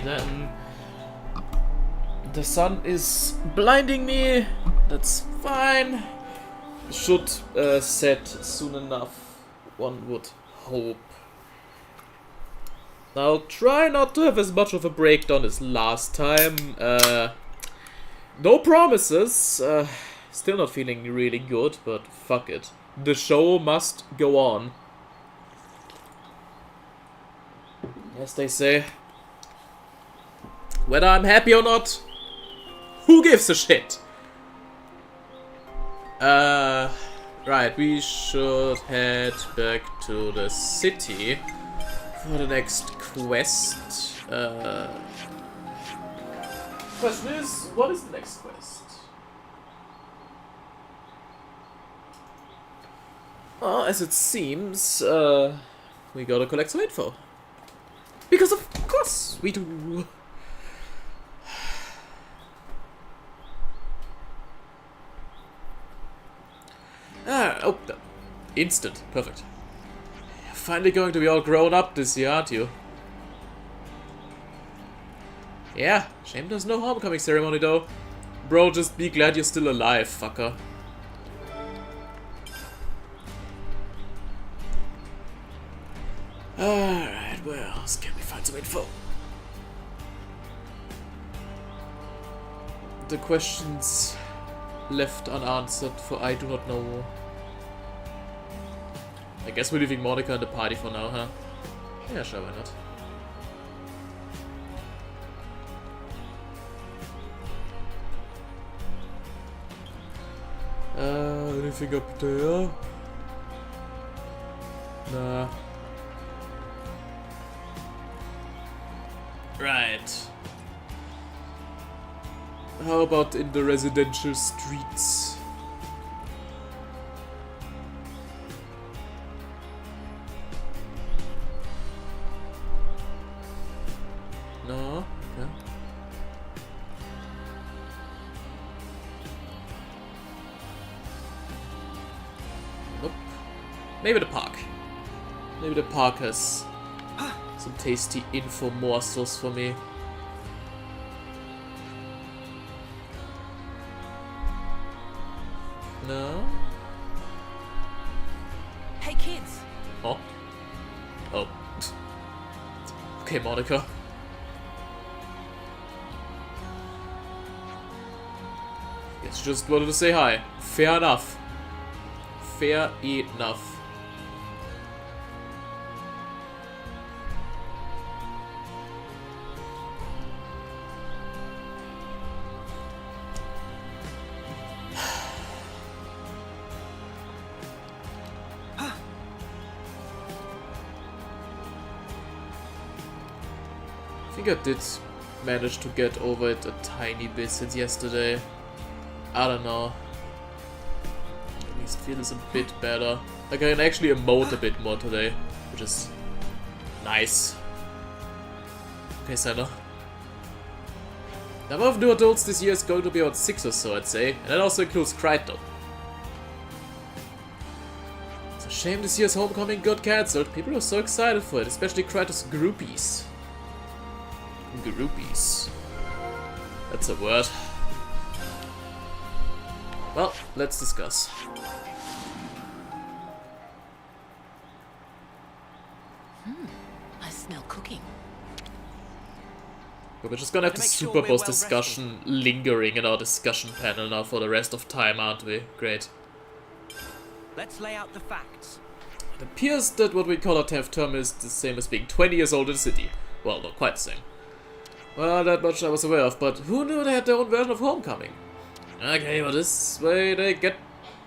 then the sun is blinding me. That's fine. Should set soon enough, one would hope. I'll try not to have as much of a breakdown as last time. No promises. Still not feeling really good, but fuck it. The show must go on. As they say. Whether I'm happy or not, who gives a shit? Right, we should head back to the city for the next quest. Question is, what is the next quest? Well, as it seems, we gotta collect some info. Because of course we do. Oh, instant. Perfect. You're finally going to be all grown up this year, aren't you? Yeah, shame there's no homecoming ceremony though. Bro, just be glad you're still alive, fucker. Alright, where else can we find some info? The questions left unanswered for I do not know. I guess we're leaving Monica in the party for now, huh? Yeah, sure, why not? Anything up there? Nah. Right. How about in the residential streets? No? Okay. Nope. Maybe the park. Maybe the park has some tasty info morsels for me. No? Hey kids! Oh? Oh. Okay, Monica. Guess you just wanted to say hi. Fair enough. Fair enough. I think I did manage to get over it a tiny bit since yesterday. I don't know. At least feel this a bit better. Like I can actually emote a bit more today, which is nice. Okay, Senna. Number of new adults this year is going to be about 6 or so, I'd say, and that also includes Kryto. It's a shame this year's homecoming got cancelled. People were so excited for it, especially Kryto's groupies. Groupies. That's a word. Well, let's discuss. I smell cooking. But we're just gonna have the super boss discussion lingering in our discussion panel now for the rest of time, aren't we? Great. Let's lay out the facts. It appears that what we call our 10th term is the same as being 20 years old in the city. Well, not quite the same. Well, that much I was aware of, but who knew they had their own version of homecoming? Okay, well this way they get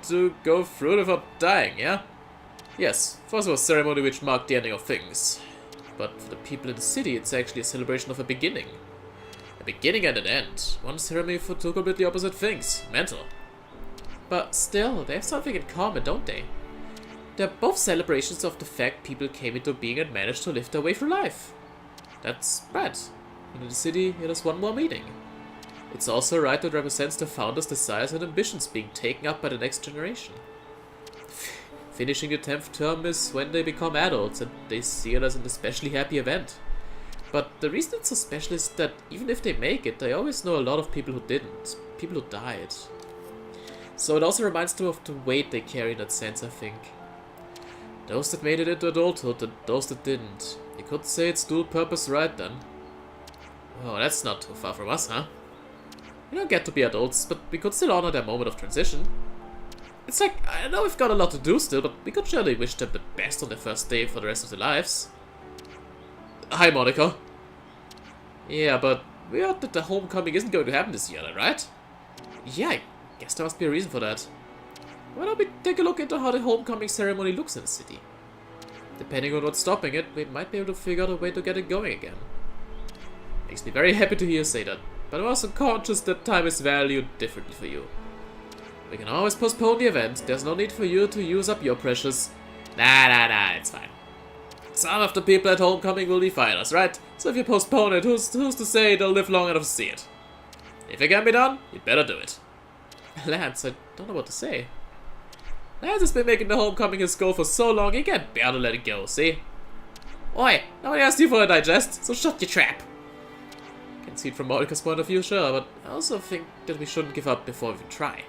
to go through it without dying, yeah? Yes, first it was a ceremony which marked the ending of things. But for the people in the city, it's actually a celebration of a beginning. A beginning and an end. One ceremony for two completely opposite things. Mental. But still, they have something in common, don't they? They're both celebrations of the fact people came into being and managed to live their way through life. That's right. And in the city, it is one more meeting. It's also a rite that represents the founders' desires and ambitions being taken up by the next generation. Finishing the 10th term is when they become adults, and they see it as an especially happy event. But the reason it's so special is that even if they make it, they always know a lot of people who didn't. People who died. So it also reminds them of the weight they carry in that sense, I think. Those that made it into adulthood and those that didn't. You could say it's dual purpose right then. Oh, that's not too far from us, huh? We don't get to be adults, but we could still honor their moment of transition. It's like, I know we've got a lot to do still, but we could surely wish them the best on their first day for the rest of their lives. Hi, Monica. Yeah, but we heard that the homecoming isn't going to happen this year, right? Yeah, I guess there must be a reason for that. Why don't we take a look into how the homecoming ceremony looks in the city? Depending on what's stopping it, we might be able to figure out a way to get it going again. Makes me very happy to hear you say that, but I'm also conscious that time is valued differently for you. We can always postpone the event. There's no need for you to use up your precious... Nah, it's fine. Some of the people at homecoming will be finals, right? So if you postpone it, who's to say they'll live long enough to see it? If it can be done, you'd better do it. Lance, I don't know what to say. Lance has been making the homecoming his goal for so long, he can't bear to let it go, see? Oi, nobody asked you for a digest, so shut your trap. Can see it from Monica's point of view, sure, but I also think that we shouldn't give up before we even try.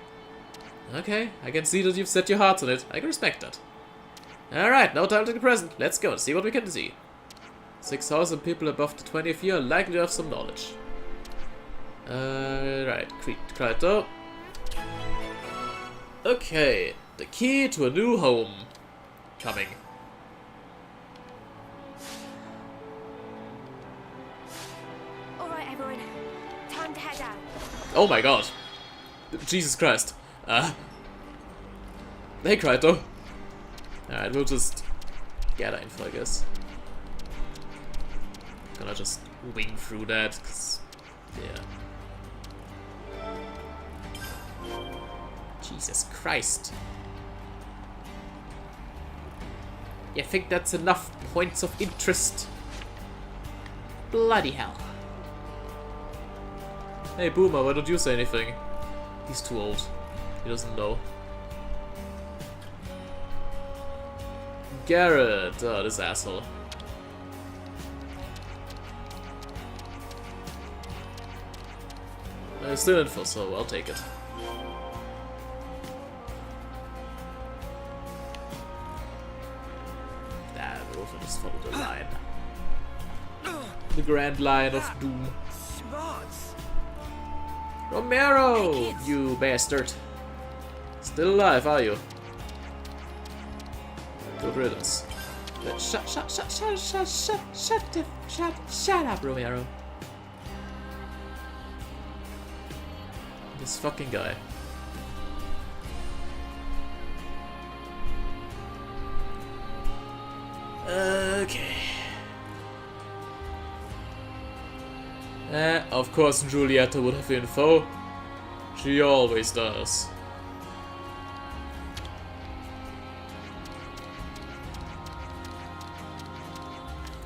Okay, I can see that you've set your hearts on it. I can respect that. Alright, now time to the present. Let's go and see what we can see. 6,000 people above the 20th year likely have some knowledge. Right, Kraito. Okay, the key to a new home. Coming. Alright, everyone. Time to head out. Oh my god. Jesus Christ. Hey, Kraito. Alright, we'll just get info, I guess. Gonna just wing through that, cause, yeah. Jesus Christ. You think that's enough points of interest? Bloody hell. Hey, Boomer, why don't you say anything? He's too old. He doesn't know. Garrett. Oh, this asshole. Still info, so I'll take it. Nah, we'll also just follow the line. The grand line of doom. Smarts. Romero! Hey, kids. You bastard. Still alive, are you? Good riddance. Shut up, Romero. This fucking guy. Okay. Of course Giulietta would have info. She always does.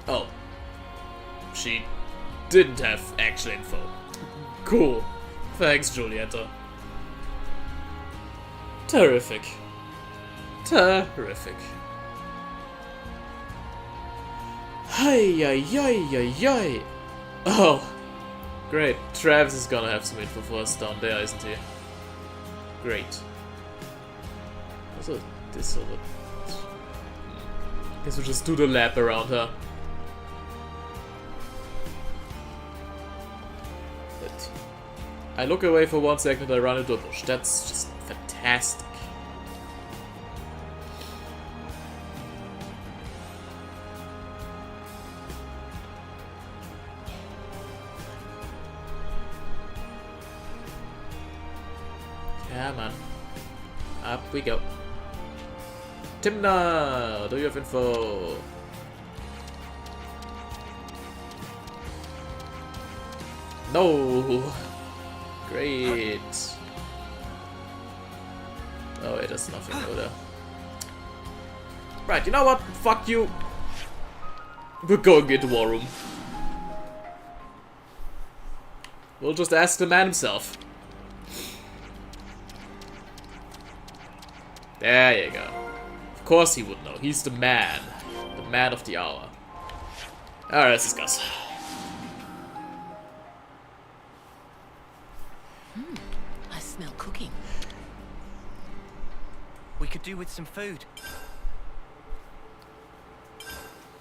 Oh. She didn't have actual info. Cool. Thanks, Giulietta. Terrific. Terrific. Hi. Oh. Great. Travis is gonna have some info for us down there, isn't he? Great. Also, this over. Guess we'll just do the lap around her. But I look away for 1 second, I run into a bush. That's just fantastic. Come on. Up we go. Timna, do you have info? No. Great. Oh wait, there's nothing over there. Right, you know what? Fuck you. We're going into War Room. We'll just ask the man himself. There you go. Of course he would know. He's the man. The man of the hour. Alright, let's discuss. I smell cooking. We could do with some food.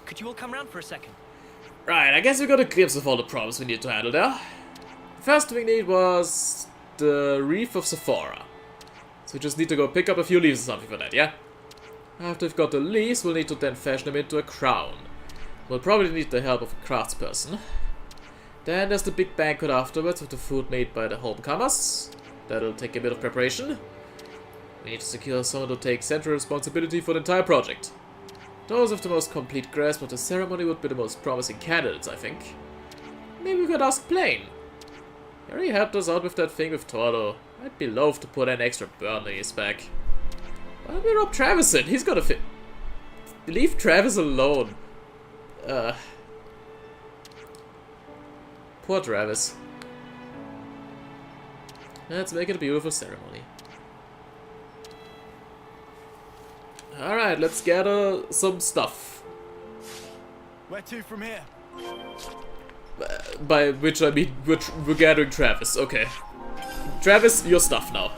Could you all come round for a second? Right, I guess we got a glimpse of all the problems we need to handle there. First thing we need was the Reef of Sephora. So we just need to go pick up a few leaves or something for that, yeah? After we've got the leaves, we'll need to then fashion them into a crown. We'll probably need the help of a craftsperson. Then there's the big banquet afterwards with the food made by the homecomers. That'll take a bit of preparation. We need to secure someone to take central responsibility for the entire project. Those with the most complete grasp of the ceremony would be the most promising candidates, I think. Maybe we could ask Blaine. He already helped us out with that thing with Tordo. I'd be loath to put an extra burden on his back. Why don't we rob Travis in? He's gonna fit. Leave Travis alone. Poor Travis. Let's make it a beautiful ceremony. Alright, let's gather some stuff. Where to from here? By which I mean we're gathering Travis, okay. Travis, your stuff now.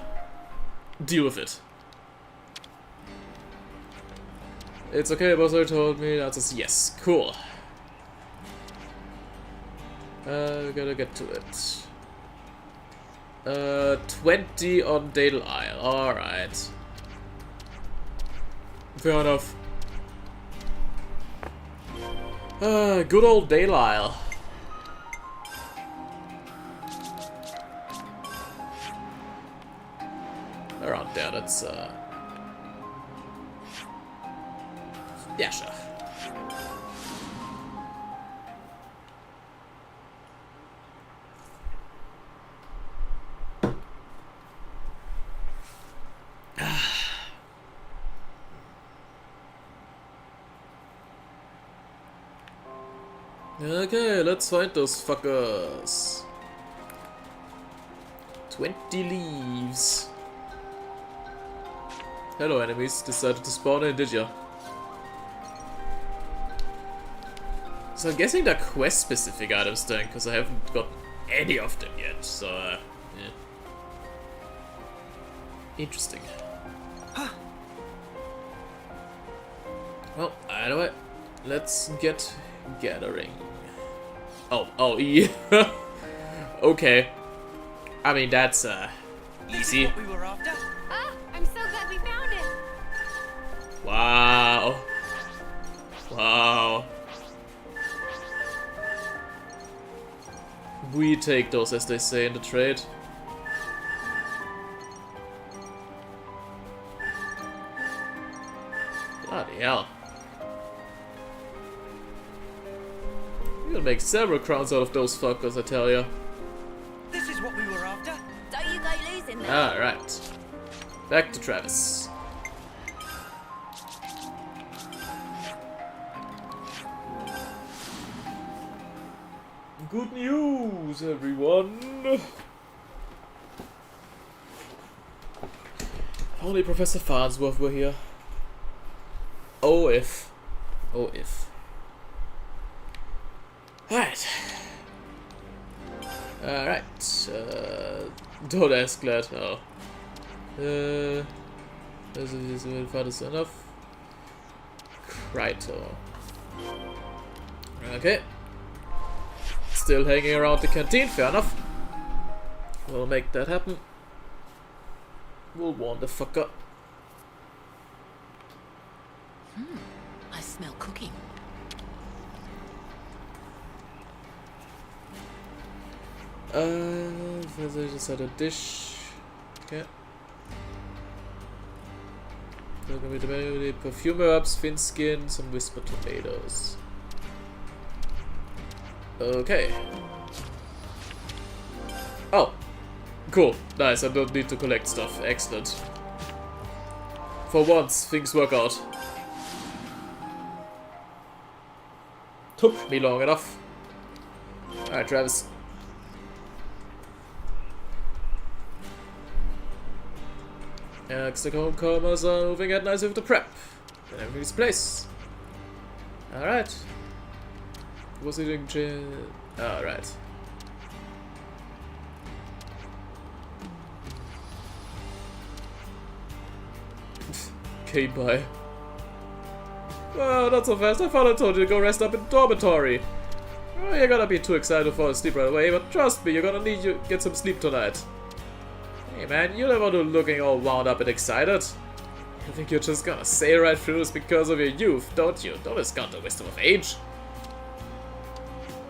Deal with it. It's okay, Buzzer told me. The answer is yes. Cool. We gotta get to it. 20 on Dale Isle. Alright. Fair enough. Good old Dale Isle. Around there, that's yeah, sure. Okay, let's find those fuckers. 20 leaves. Hello, enemies. Decided to spawn in, did ya? So I'm guessing they're quest-specific items then, because I haven't got any of them yet, so, yeah. Interesting. Well, either way, let's get gathering. Oh, E. Okay. I mean, that's, easy. What we were after? Ah, I'm so glad we found it. Wow. Wow. We take those, as they say in the trade. Bloody hell. We will make several crowns out of those fuckers, I tell ya. This is what we were after. Don't you go losing them. Alright. Back to Travis. Good news, everyone! Only Professor Farnsworth were here. Oh if. Oh if. Alright. Alright. Don't ask that. Oh. This is fun is enough. Kryto. Okay. Still hanging around the canteen, fair enough. We'll make that happen. We'll warn the fucker. I smell cooking. I just had a dish. Okay. Perfume herbs, thin skin, some whisper tomatoes. Okay. Oh. Cool. Nice, I don't need to collect stuff. Excellent. For once, things work out. Took me long enough. Alright, Travis. The homecomers are moving at nice with the prep. Then everything's in place. Alright. Was he doing? Alright. came by. Well, not so fast. I thought I told you to go rest up in the dormitory. Oh, you're gonna be too excited to fall asleep right away, but trust me, you're gonna need to get some sleep tonight. Hey man, you never do looking all wound up and excited. You think you're just gonna sail right through this because of your youth, don't you? Don't discount the wisdom of age.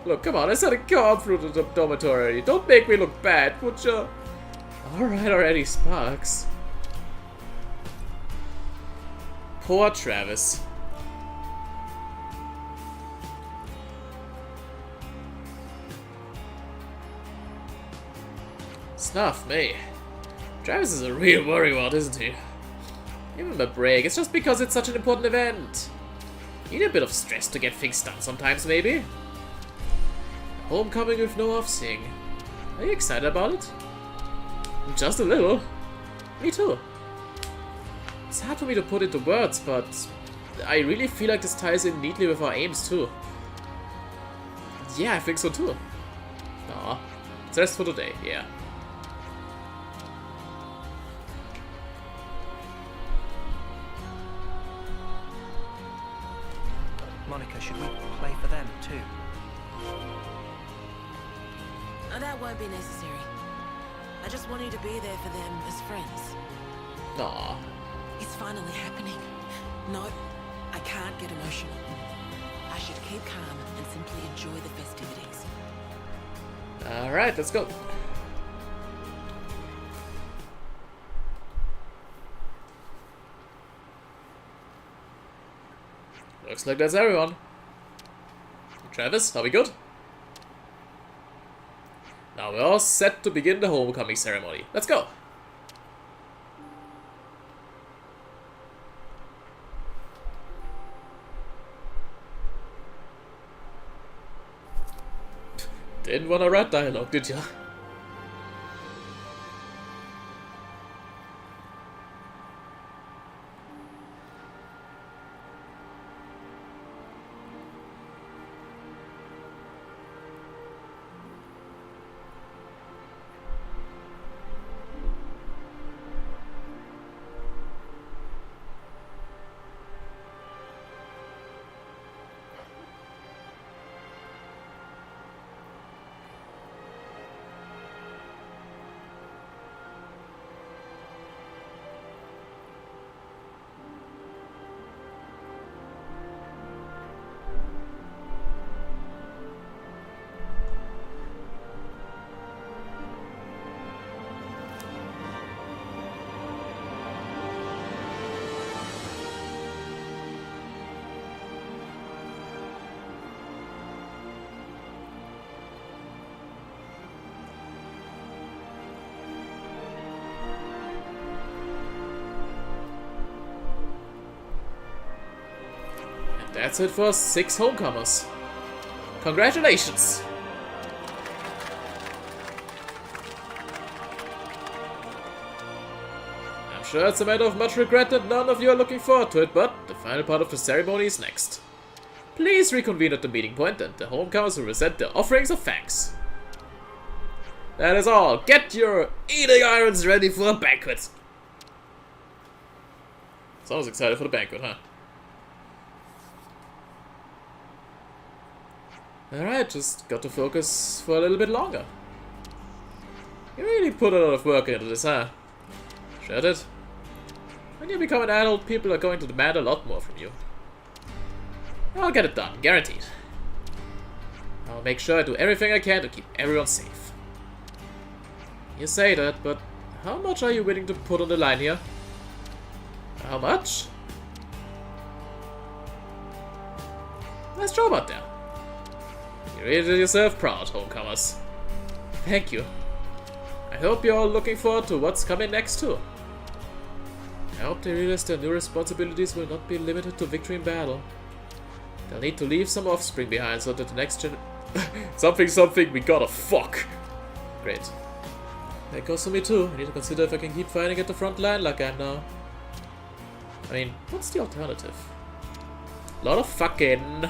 Look, come on, I said to come through the dormitory. Don't make me look bad, would you? Alright already, Sparks. Poor Travis. Snuff me. Travis is a real worrywart, isn't he? Give him a break, it's just because it's such an important event. You need a bit of stress to get things done sometimes, maybe? Homecoming with no off-seeing. Are you excited about it? Just a little. Me too. It's hard for me to put into words, but I really feel like this ties in neatly with our aims too. Yeah, I think so too. Aw. It's rest for today, yeah. Monica, should we play for them too? Oh, that won't be necessary. I just want you to be there for them as friends. Aw. It's finally happening. No, I can't get emotional. I should keep calm and simply enjoy the festivities. Alright, let's go. Looks like that's everyone. Travis, are we good? Now we're all set to begin the homecoming ceremony. Let's go! Didn't want to write dialogue, did ya? That's it for 6 homecomers. Congratulations! I'm sure it's a matter of much regret that none of you are looking forward to it, but the final part of the ceremony is next. Please reconvene at the meeting point and the homecomers will present their offerings of thanks. That is all. Get your eating irons ready for the banquet. Someone's excited for the banquet, huh? Alright, just got to focus for a little bit longer. You really put a lot of work into this, huh? Sure did. When you become an adult, people are going to demand a lot more from you. I'll get it done, guaranteed. I'll make sure I do everything I can to keep everyone safe. You say that, but how much are you willing to put on the line here? How much? Nice job out there. You really did yourself proud, homecomers. Thank you. I hope you're all looking forward to what's coming next too. I hope they realize their new responsibilities will not be limited to victory in battle. They'll need to leave some offspring behind so that the next gen... something, we gotta fuck. Great. That goes for me too. I need to consider if I can keep fighting at the front line like I am now. I mean, what's the alternative? A lot of fucking...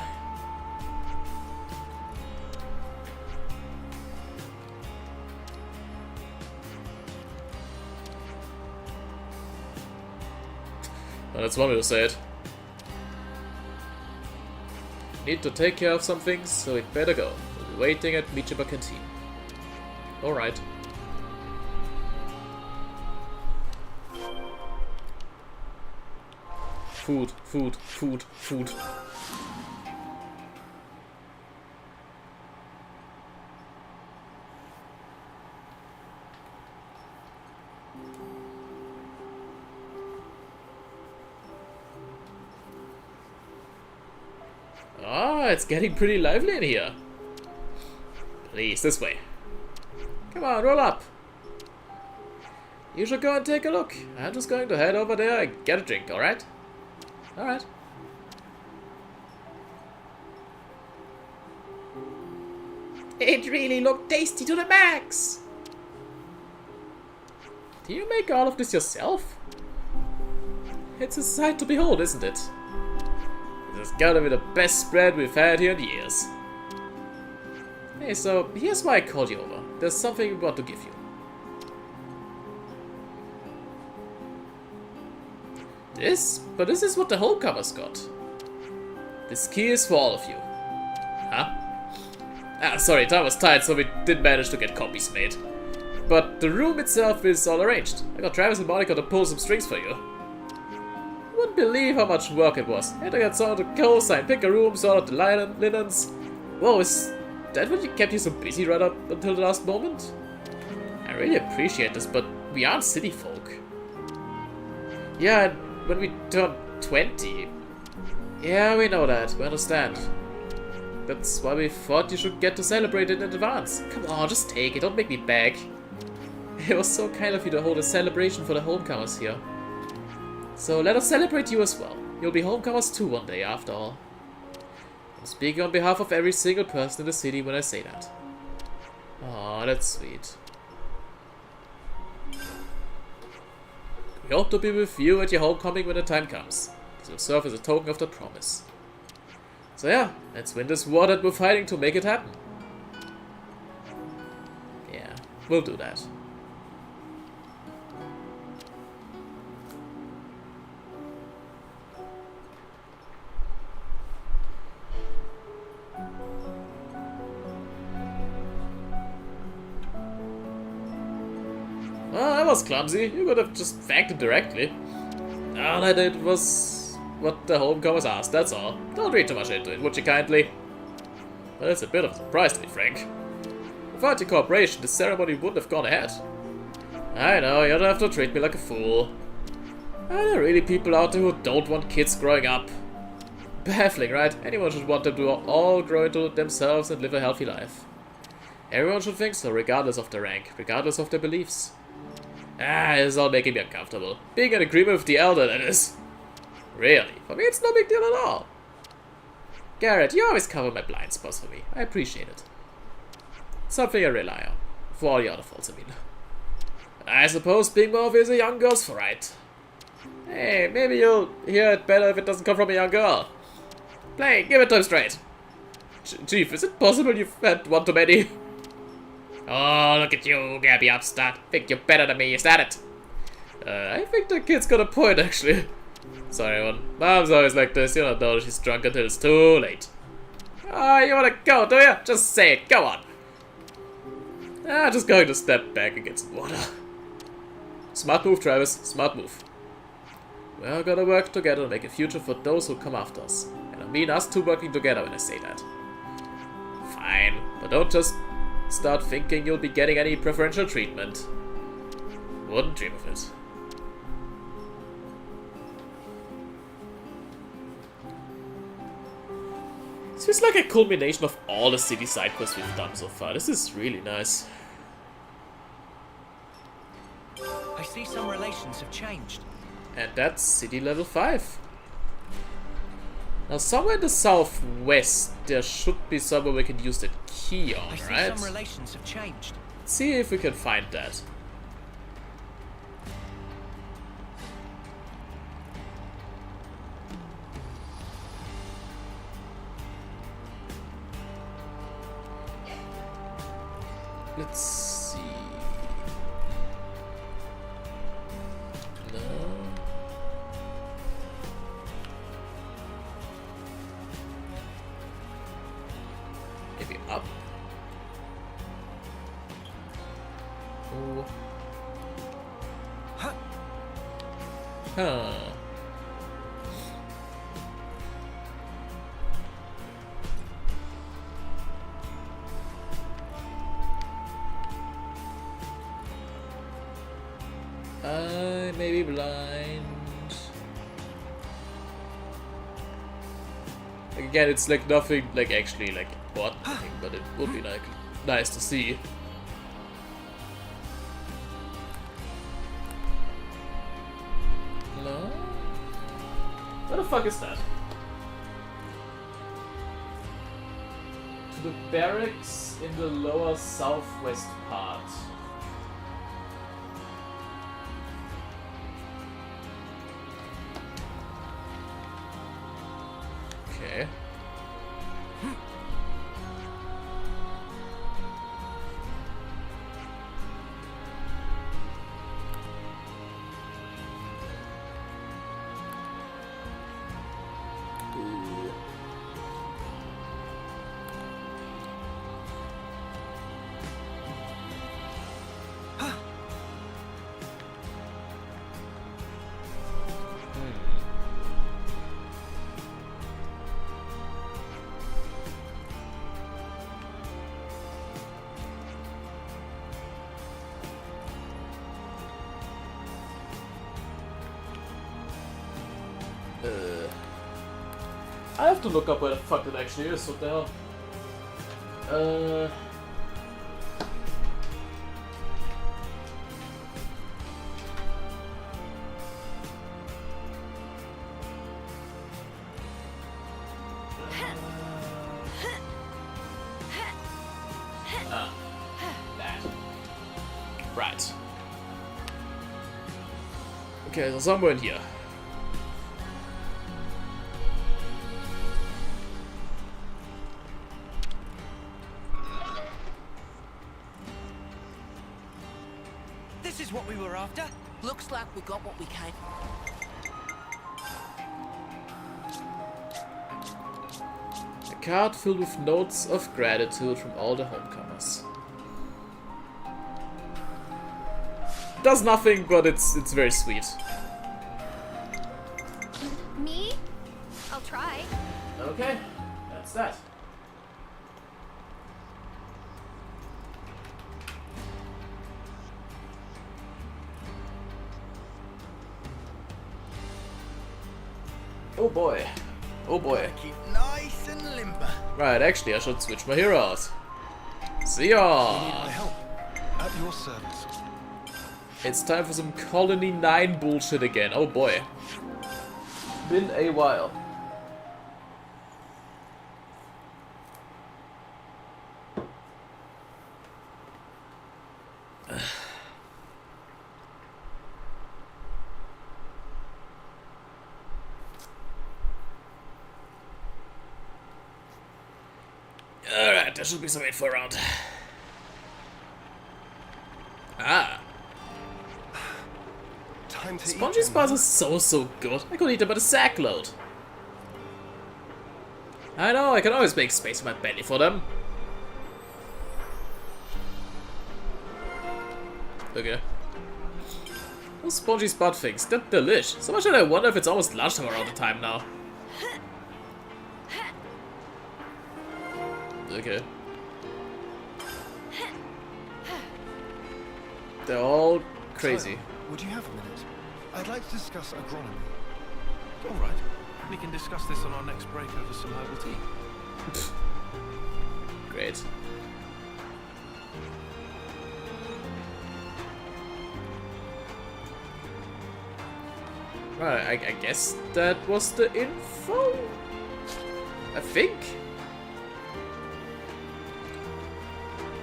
Well, that's one way to say it. Need to take care of some things, so we'd better go. We'll be waiting at Michiba Canteen. Alright. Food, food, food, food. Ah, it's getting pretty lively in here. Please, this way. Come on, roll up. You should go and take a look. I'm just going to head over there and get a drink, alright? Alright. It really looked tasty to the max! Do you make all of this yourself? It's a sight to behold, isn't it? This has gotta be the best spread we've had here in years. Hey, so here's why I called you over. There's something we want to give you. But this is what the homecomers got. This key is for all of you. Huh? Ah, sorry, time was tight, so we did manage to get copies made. But the room itself is all arranged. I got Travis and Monica to pull some strings for you. You wouldn't believe how much work it was. I had to get someone to co-sign, pick a room, sort out the linens. Whoa, is that what kept you so busy right up until the last moment? I really appreciate this, but we aren't city folk. Yeah, and when we turn 20... Yeah, we know that. We understand. That's why we thought you should get to celebrate it in advance. Come on, just take it. Don't make me beg. It was so kind of you to hold a celebration for the homecomers here. So let us celebrate you as well. You'll be homecomers too one day, after all. I'm speaking on behalf of every single person in the city when I say that. Aw, that's sweet. We hope to be with you at your homecoming when the time comes. This will serve as a token of that promise. So yeah, let's win this war that we're fighting to make it happen. Yeah, we'll do that. Well, that was clumsy. You could have just thanked him directly. All I did was what the homecomers asked, that's all. Don't read too much into it, would you kindly? Well, it's a bit of a surprise to be frank. Without your cooperation, the ceremony wouldn't have gone ahead. I know, you don't have to treat me like a fool. Are there really people out there who don't want kids growing up? Baffling, right? Anyone should want them to all grow into themselves and live a healthy life. Everyone should think so, regardless of their rank, regardless of their beliefs. Ah, this is all making me uncomfortable. Being in agreement with the elder, that is. Really? For me, it's no big deal at all. Garrett, you always cover my blind spots for me. I appreciate it. Something I rely on. For all the other faults, I mean. I suppose being more obvious is a young girl's right. Hey, maybe you'll hear it better if it doesn't come from a young girl. Play, give it to him straight. Chief, is it possible you've had one too many? Oh, look at you, Gabby upstart. Think you're better than me, is that it? I think the kid's got a point, actually. Sorry, everyone. Mom's always like this. You don't know she's drunk until it's too late. Oh, you wanna go, do you? Just say it. Go on. Ah, just going to step back and get some water. Smart move, Travis. Smart move. We're gonna work together to make a future for those who come after us. And I mean us two working together when I say that. Fine, but don't just start thinking you'll be getting any preferential treatment. Wouldn't dream of it. This feels like a culmination of all the city side quests we've done so far. This is really nice. I see some relations have changed. And that's city level 5. Now somewhere in the southwest there should be somewhere we can use that key on, I see right? some relations have changed. Let's see if we can find that. Let's see. No. Huh. I may be blind. Like, again, it's like nothing like actually like important, but it would be like nice to see. No? What the fuck is that? To the barracks in the lower southwest part. Okay. Ooh. I have to look up where the fuck it actually is, what the hell? That. Right. Okay, so somewhere in here. This is what we were after. Looks like we got what we came. A card filled with notes of gratitude from all the homecomers. Does nothing, but it's very sweet. Me? I'll try. Okay, that's that. Oh boy. Oh boy. Keep nice and limber. Right, actually I should switch my hero out. See ya! My help. At your service. It's time for some Colony 9 bullshit again. Oh boy. Been a while. Alright, there should be some info around. Ah. Time to Spongy eat. Spas are so good. I could eat them at a sack load. I know, I can always make space in my belly for them. Okay. Those spongy spot things, they're delish. So much that I wonder if it's almost lunchtime around the time now. Okay. They're all crazy. So, would you have a minute? I'd like to discuss agronomy. All right. We can discuss this on our next break over some herbal tea. Great. Right, I guess that was the info? I think?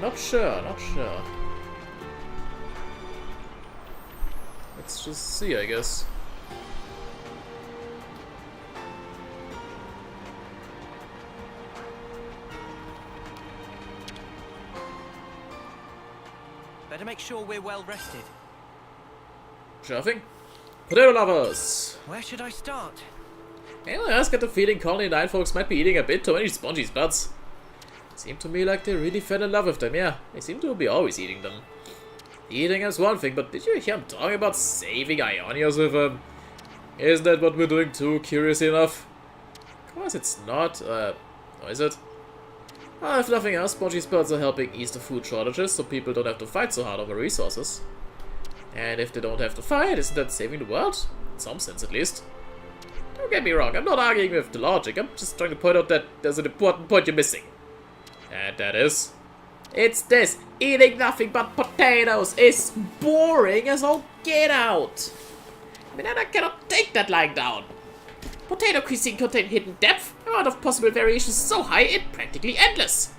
Not sure, not sure. Let's just see, I guess. Better make sure we're well rested. Sure thing. Potato lovers! Where should I start? Anyone else get the feeling Colony 9 folks might be eating a bit too many spongy spots? Seemed to me like they really fell in love with them, yeah. They seem to be always eating them. Eating is one thing, but did you hear him talking about saving Ionios with them? Isn't that what we're doing too, curiously enough? Of course it's not, or is it? Well, if nothing else, spongy spells are helping ease the food shortages, so people don't have to fight so hard over resources. And if they don't have to fight, isn't that saving the world? In some sense, at least. Don't get me wrong, I'm not arguing with the logic, I'm just trying to point out that there's an important point you're missing. And that is... It's this! Eating nothing but potatoes is boring as all get out! Banana cannot take that lying down. Potato cuisine contains hidden depth, amount of possible variations so high it's practically endless.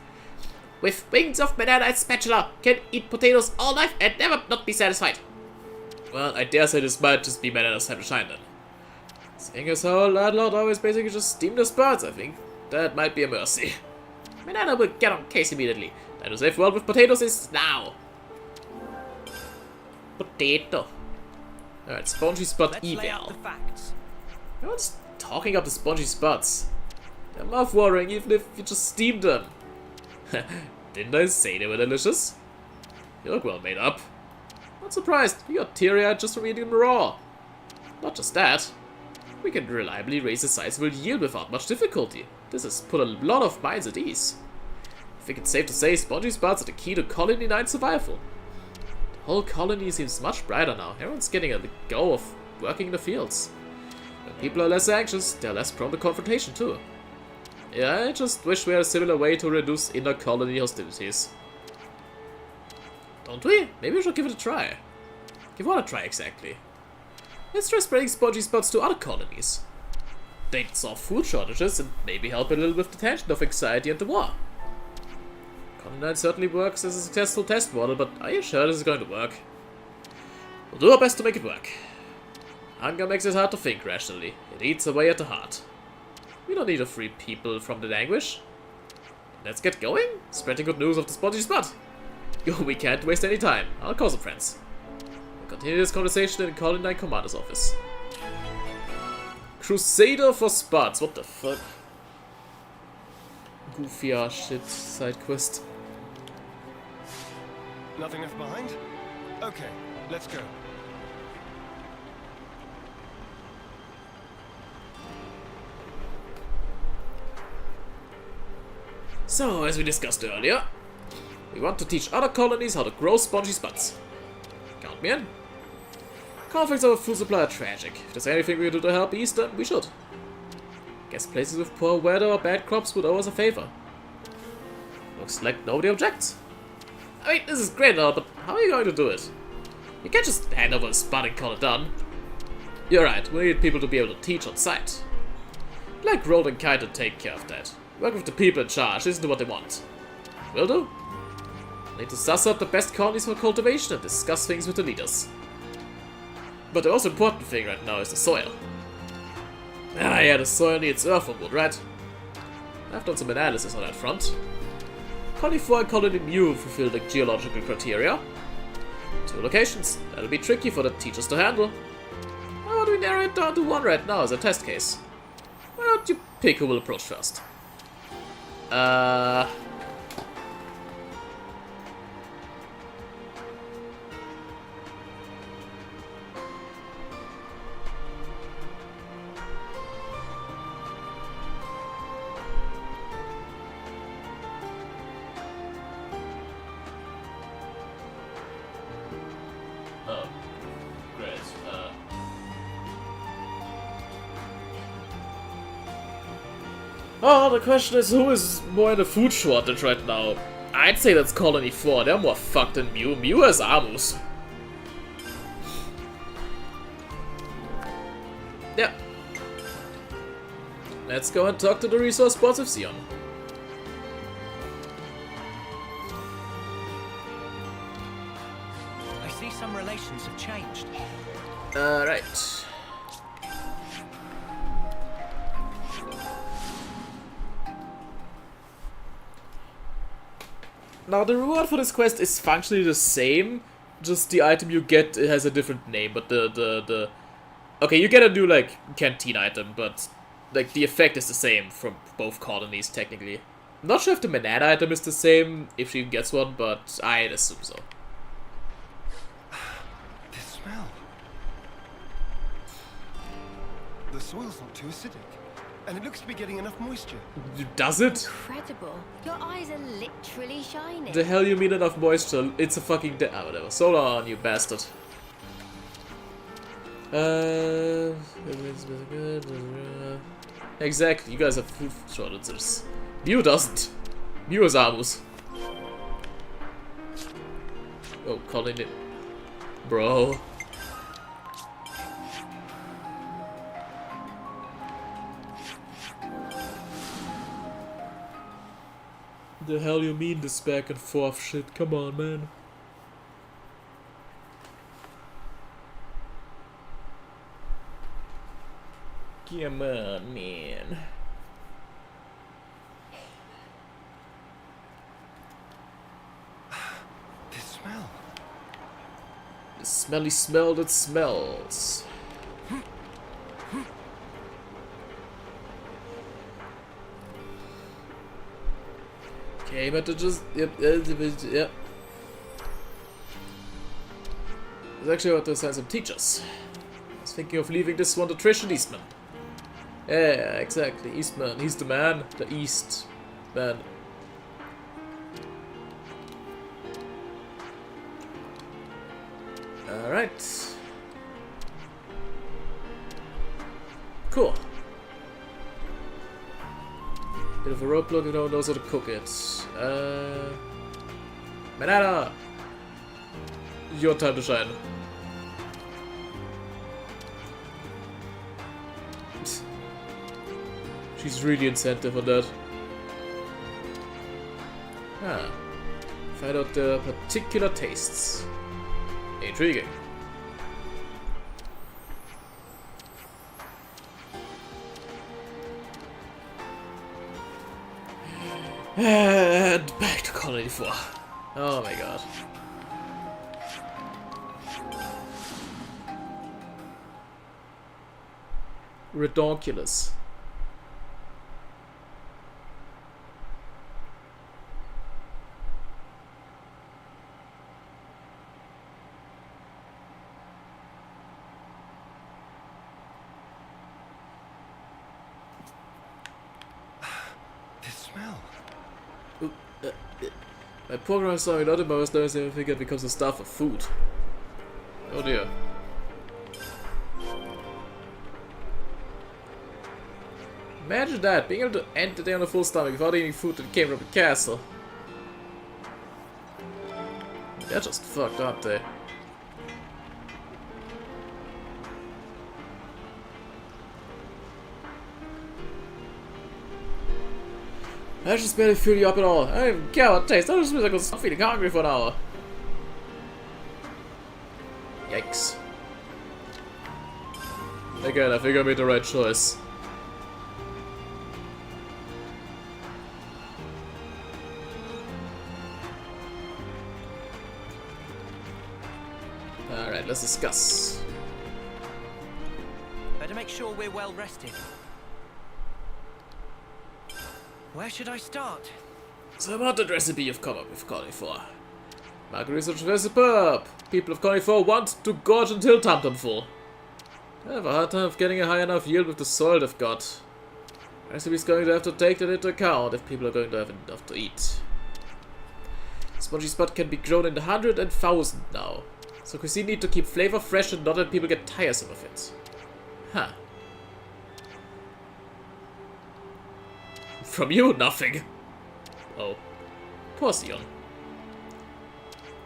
With wings of banana and spatula, can eat potatoes all life and never not be satisfied. Well, I dare say this might just be Banana's time to shine then. Seeing as how Landlord always basically just steamed the birds, I think that might be a mercy. Banana will get on case immediately. Time to save world with potatoes is now. Potato. Alright, spongy spot Let's lay out eval. the facts. No one's talking up the spongy spots. They're mouth-watering even if you just steam them. Didn't I say they were delicious? You look well made up. Not surprised, you got teary-eyed just from eating them raw. Not just that, we can reliably raise a sizable yield without much difficulty. This has put a lot of minds at ease. I think it's safe to say spongy spots are the key to Colony 9 survival. The whole colony seems much brighter now. Everyone's getting a go of working in the fields. When people are less anxious, they're less prone to confrontation too. Yeah, I just wish we had a similar way to reduce inter-colony hostilities. Don't we? Maybe we should give it a try. Give what a try exactly? Let's try spreading spongy spots to other colonies. They'd solve food shortages and maybe help a little with the tension of anxiety and the war. Colony 9 certainly works as a successful test model, but are you sure this is going to work? We'll do our best to make it work. Hunger makes it hard to think rationally. It eats away at the heart. We don't need to free people from the anguish. Let's get going. Spreading good news of the spongy spot. We can't waste any time. I'll call some friends. We'll continue this conversation in Colony 9 Commander's office. Crusader for spots. What the fuck? Goofy ass shit side quest. Nothing left behind? Okay, let's go. So, as we discussed earlier, we want to teach other colonies how to grow spongy spots. Count me in. Conflicts over food supply are tragic. If there's anything we can do to help ease them, we should. Guess places with poor weather or bad crops would owe us a favor. Looks like nobody objects. I mean, this is great and all, but how are you going to do it? You can't just hand over a spot and call it done. You're right, we need people to be able to teach on site. Like Road and Kite to take care of that. Work with the people in charge, listen to what they want. Will do. Need to suss out the best colonies for cultivation and discuss things with the leaders. But the most important thing right now is the soil. Ah yeah, the soil needs earth and wood, right? I've done some analysis on that front. Colony 4 and Colony Mu fulfill the geological criteria. 2 locations. That'll be tricky for the teachers to handle. Why don't we narrow it down to 1 right now as a test case? Why don't you pick who will approach first? Oh, great. Oh, the question is who is more in a food shortage right now? I'd say that's Colony 4, they're more fucked than Mew. Mew has Amus. Yeah. Let's go and talk to the resource spots of Sion. I see some relations have changed. Right. Now, the reward for this quest is functionally the same, just the item you get has a different name, but okay, you get a new, like, canteen item, but, like, the effect is the same from both colonies, technically. I'm not sure if the banana item is the same, if she gets one, but I'd assume so. This smell. the soil's not too acidic. And it looks to be getting enough moisture. Does it? Incredible. Your eyes are literally shining. The hell you mean enough moisture? It's a fucking whatever. Solar on, you bastard. Exactly, you guys have food shortages. Mew doesn't. Mew is Armus. Oh, calling it. Bro. The hell you mean this back and forth shit? Come on, man. Come on, man. This smell. The smelly smell that smells. Okay, but it just yep. It's actually what to assign some teachers. I was thinking of leaving this one to Trish and Eastman. Yeah, exactly. Eastman, he's the man. The East man. Alright. Cool. Bit of a roadblock, no one knows how to cook it. Banana! Your time to shine. She's really incentive on that. Ah. Find out their particular tastes. Intriguing. And back to Colony 4. Oh my god. Redonkulous. My program saw a lot of most knows everything that becomes a stuff of food. Oh dear. Imagine that, being able to end the day on a full stomach without eating food that came from the castle. They're just fucked, aren't they? I just barely fill you up at all. I don't even care what it tastes. I just feel like I'm feeling hungry for an hour. Yikes. Again, I think I made the right choice. Alright, let's discuss. Better make sure we're well rested. Where should I start? So about the recipe you've come up with Colony 4. Market research was superb. People of Colony 4 want to gorge until tum-tum full. I have a hard time of getting a high enough yield with the soil they've got. Recipe's going to have to take that into account if people are going to have enough to eat. Spongy spot can be grown in the 100 and 1000 now. So cuisine need to keep flavor fresh and not let people get tiresome of it. Huh. From you, nothing. Oh. Poor Sion.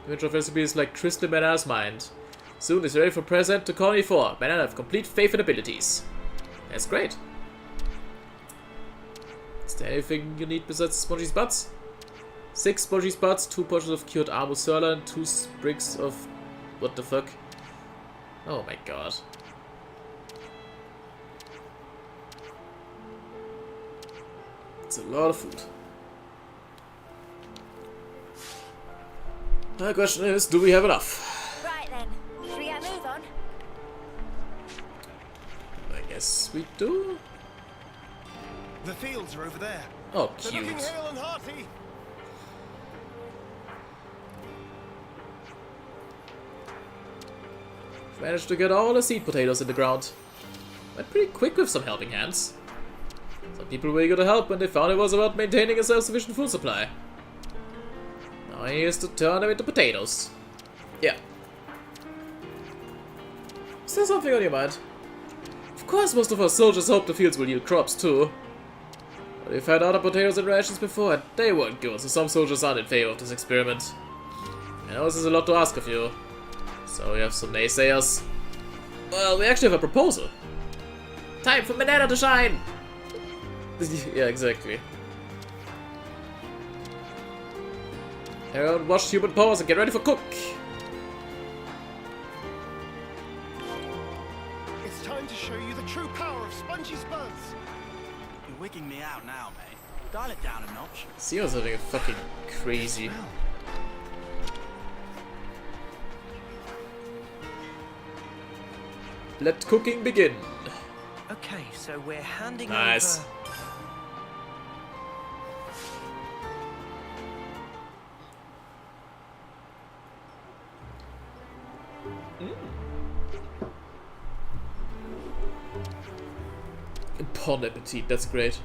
The image of recipe is like crystal Banana's mind. Soon is ready for present to Colony 4. Banana have complete faith and abilities. That's great. Is there anything you need besides spongy spots? 6 spongy spots, 2 portions of cured Armu sirloin, 2 sprigs of... what the fuck? Oh my god. It's a lot of food. My question is, do we have enough? Right then, should we get a move on? I guess we do. The fields are over there. Oh, They're cute. looking hale and hearty. Managed to get all the seed potatoes in the ground. Went pretty quick with some helping hands. Some people were eager to help when they found it was about maintaining a self-sufficient food supply. Now here's to turn them into potatoes. Yeah. Is there something on your mind? Of course most of our soldiers hope the fields will yield crops too. But we've had other potatoes in rations before and they weren't good, so some soldiers aren't in favor of this experiment. I know this is a lot to ask of you. So we have some naysayers. Well, we actually have a proposal. Time for Banana to shine! Yeah, exactly. Everyone watch human pose and get ready for cook! It's time to show you the true power of Spongy's buzz. You're wigging me out now, mate. Dial it down a notch. Sion's having a fucking crazy. Let cooking begin. Okay, so we're handing Nice. over... Bon appetit, that's great.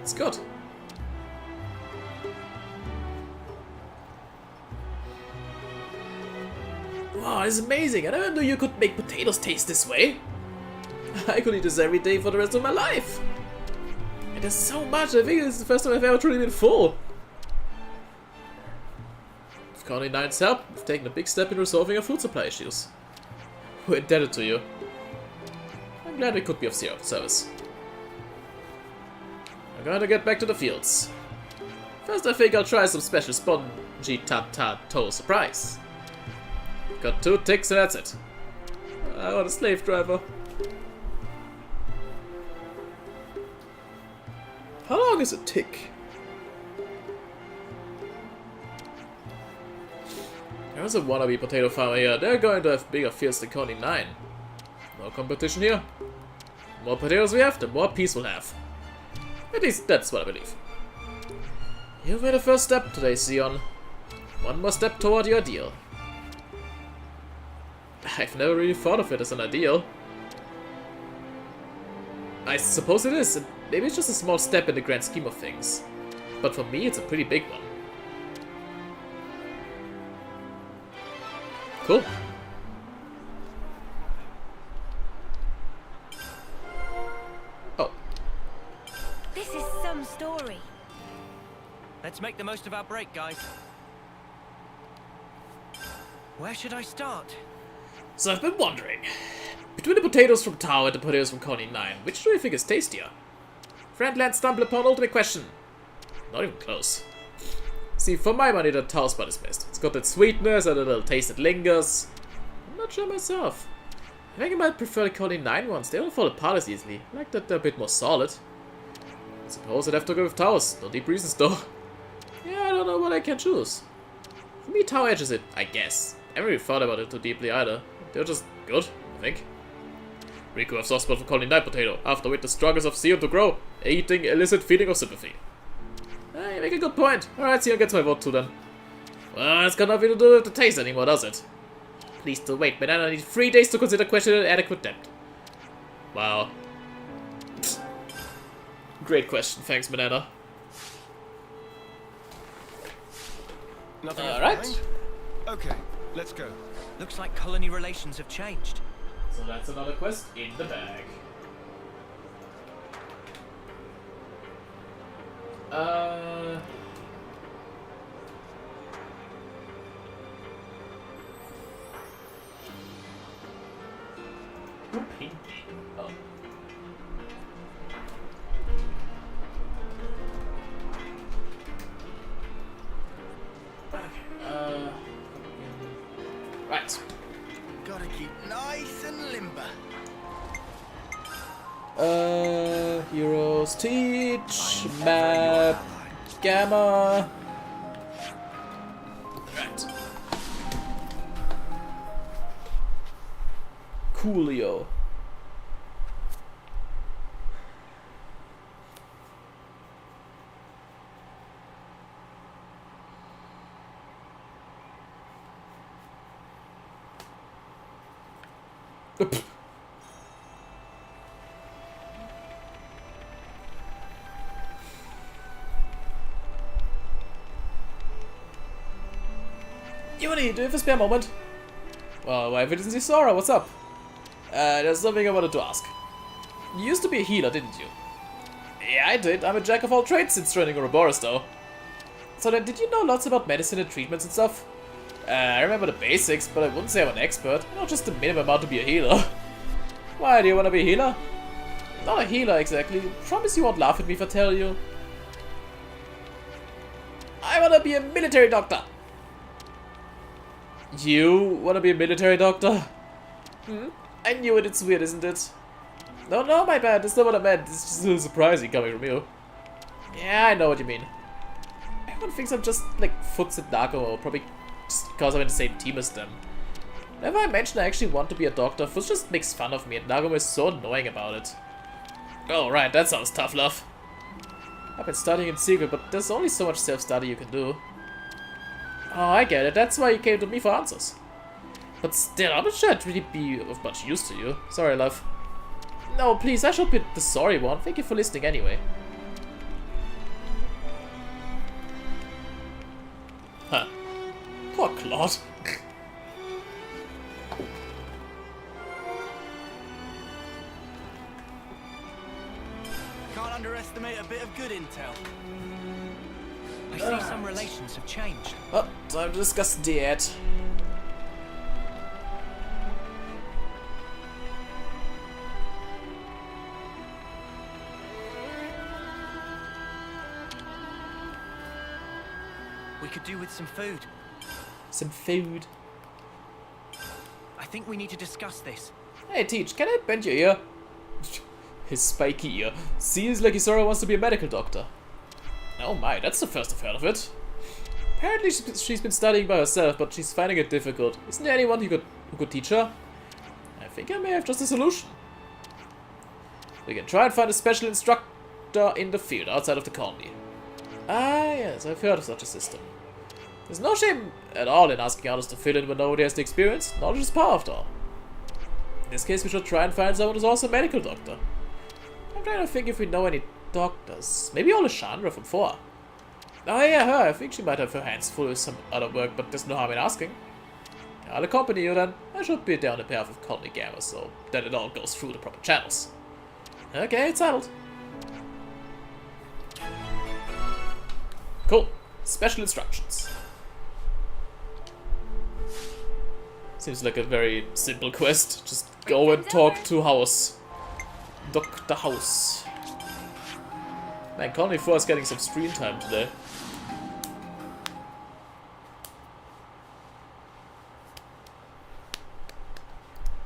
It's good. Wow, it's amazing. I never knew you could make potatoes taste this way. I could eat this every day for the rest of my life. And there's so much. I think it's the first time I've ever truly been full. With Colony 9's help, we've taken a big step in resolving our food supply issues. We're indebted to you. I'm glad we could be of service. I'm going to get back to the fields. First, I think I'll try some special spongy tart toast surprise. Got 2 ticks and that's it. I want a slave driver. How long is a tick? There's a wannabe potato farmer here. They're going to have bigger fields than Colony 9. No competition here. The more potatoes we have, the more peace we'll have. At least that's what I believe. You've made a first step today, Sion. One more step toward your ideal. I've never really thought of it as an ideal. I suppose it is, and maybe it's just a small step in the grand scheme of things. But for me, it's a pretty big one. Cool. Oh. This is some story. Let's make the most of our break, guys. Where should I start? So I've been wondering, between the potatoes from Tau and the potatoes from Colony 9, which do you think is tastier? Friendland stumbled upon ultimate question. Not even close. See, for my money, the Tau spot is best. It's got that sweetness and a little taste that lingers. I'm not sure myself. I think I might prefer the Colony 9 ones. They don't fall apart as easily. I like that they're a bit more solid. I suppose I'd have to go with Tau's. No deep reasons though. Yeah, I don't know what I can choose. For me, Tau edges it, I guess. I haven't really thought about it too deeply either. They're just good, I think. Riku have soft spot for Colony 9 potato. After with the struggles of Sion to grow, eating illicit feeling of sympathy. You make a good point. Alright, Sion gets my vote too then. Well, it's got nothing to do with the taste anymore, does it? Please do wait, Banana needs 3 days to consider question at adequate depth. Wow. Great question, thanks Banana. Nothing All else right. behind? Okay, let's go. Looks like colony relations have changed. So that's another quest in the bag. Who pinged me? Oh. Okay, right. Gotta keep nice and limber. Heroes teach, map, gamma. Right. Coolio. Uni, do you have a spare moment? Well, why didn't see Sora? What's up? There's something I wanted to ask. You used to be a healer, didn't you? Yeah, I did. I'm a jack of all trades since joining Ouroboros, though. So then, did you know lots about medicine and treatments and stuff? I remember the basics, but I wouldn't say I'm an expert. Not just the minimum amount to be a healer. Why, do you want to be a healer? Not a healer, exactly. Promise you won't laugh at me if I tell you. I want to be a military doctor. You want to be a military doctor? I knew it, it's weird, isn't it? No, my bad, that's not what I meant. It's just a little surprising coming from you. Yeah, I know what you mean. Everyone thinks I'm just like Foots and Nago, probably just because I'm in the same team as them. Whenever I mention I actually want to be a doctor, Foots just makes fun of me and Nago is so annoying about it. Oh right, that sounds tough, love. I've been studying in secret, but there's only so much self-study you can do. Oh, I get it, that's why you came to me for answers. But still, I'm not sure I'd really be of much use to you. Sorry, love. No, please, I should be the sorry one. Thank you for listening anyway. Huh. Poor Claude. Can't underestimate a bit of good intel. I see some relations have changed. Oh, time to discuss diet. We could do with some food. Some food. I think we need to discuss this. Hey, Teach, can I bend your ear? His spiky ear. Seems like Isora wants to be a medical doctor. Oh my, that's the first I've heard of it. Apparently she's been studying by herself, but she's finding it difficult. Isn't there anyone who could teach her? I think I may have just a solution. We can try and find a special instructor in the field outside of the colony. Ah yes, I've heard of such a system. There's no shame at all in asking others to fill in when nobody has the experience. Knowledge is power after all. In this case, we should try and find someone who's also a medical doctor. I'm trying to think if we know any doctors. Maybe Alessandra from 4. Oh yeah, her. I think she might have her hands full with some other work, but there's no harm in asking. I'll accompany you then. I should be down the path of colony gamma, so that it all goes through the proper channels. Okay, it's settled. Cool. Special instructions. Seems like a very simple quest. Just go and talk to House. Dr. House. Man, Colony 4 is getting some screen time today.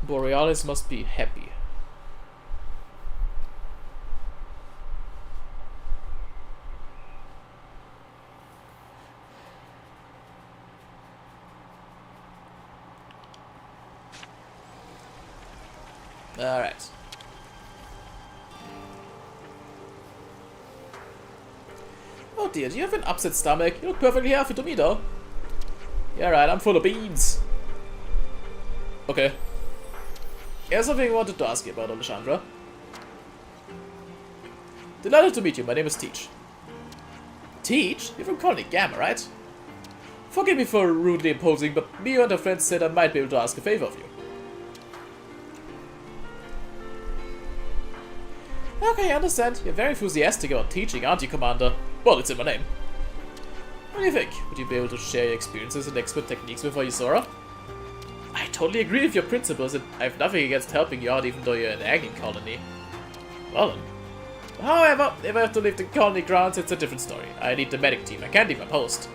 Borealis must be happy. Alright. Oh dear, do you have an upset stomach? You look perfectly healthy to me though. Yeah, right, I'm full of beans. Okay. Here's something I wanted to ask you about, Alessandra. Delighted to meet you, my name is Teach. Teach? You're from Colony Gamma, right? Forgive me for rudely imposing, but me and her friends said I might be able to ask a favor of you. Okay, I understand. You're very enthusiastic about teaching, aren't you, Commander? Well, it's in my name. What do you think? Would you be able to share your experiences and expert techniques with Isora? I totally agree with your principles, and I have nothing against helping you out even though you're an Aggie colony. Well then. However, if I have to leave the colony grounds, it's a different story. I need the medic team, I can't leave my post.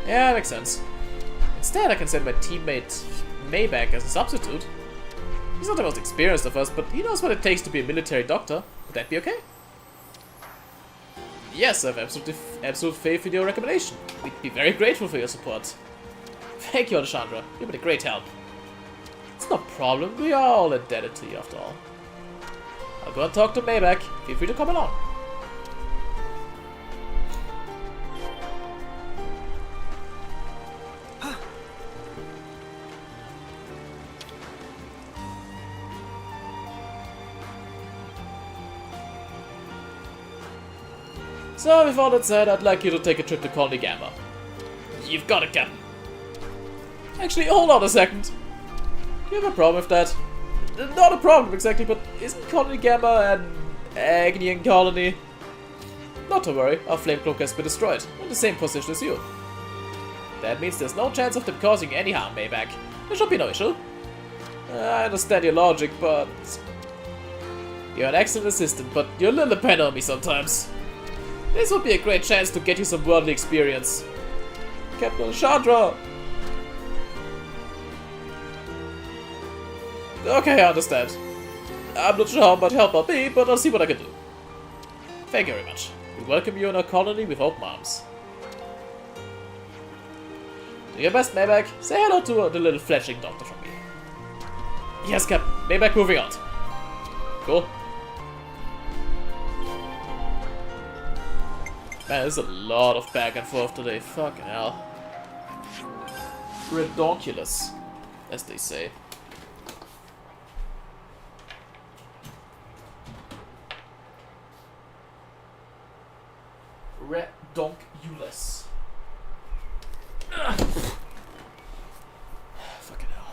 Yeah, makes sense. Instead, I can send my teammate Mayback as a substitute. He's not the most experienced of us, but he knows what it takes to be a military doctor. Would that be okay? Yes, I have absolute faith in your recommendation. We'd be very grateful for your support. Thank you, Alessandra. You've been a great help. It's no problem. We are all indebted to you, after all. I'll go and talk to Mayback. Feel free to come along. So, with all that said, I'd like you to take a trip to Colony Gamma. You've got it, Captain. Actually, hold on a second. Do you have a problem with that? Not a problem exactly, but isn't Colony Gamma an Agnian colony? Not to worry, our flame cloak has been destroyed, in the same position as you. That means there's no chance of them causing any harm, Mayback. There should be no issue. I understand your logic, but... You're an excellent assistant, but you're a little dependent on me sometimes. This would be a great chance to get you some worldly experience. Captain Chandra! Okay, I understand. I'm not sure how much help I'll be, but I'll see what I can do. Thank you very much. We welcome you in our colony with open arms. Do your best, Mayback. Say hello to the little fledgling doctor from me. Yes, Captain. Mayback moving out. Cool. Man, there's a lot of back and forth today. Fucking hell. Redonkulous, as they say. Redonkulous. Fucking hell.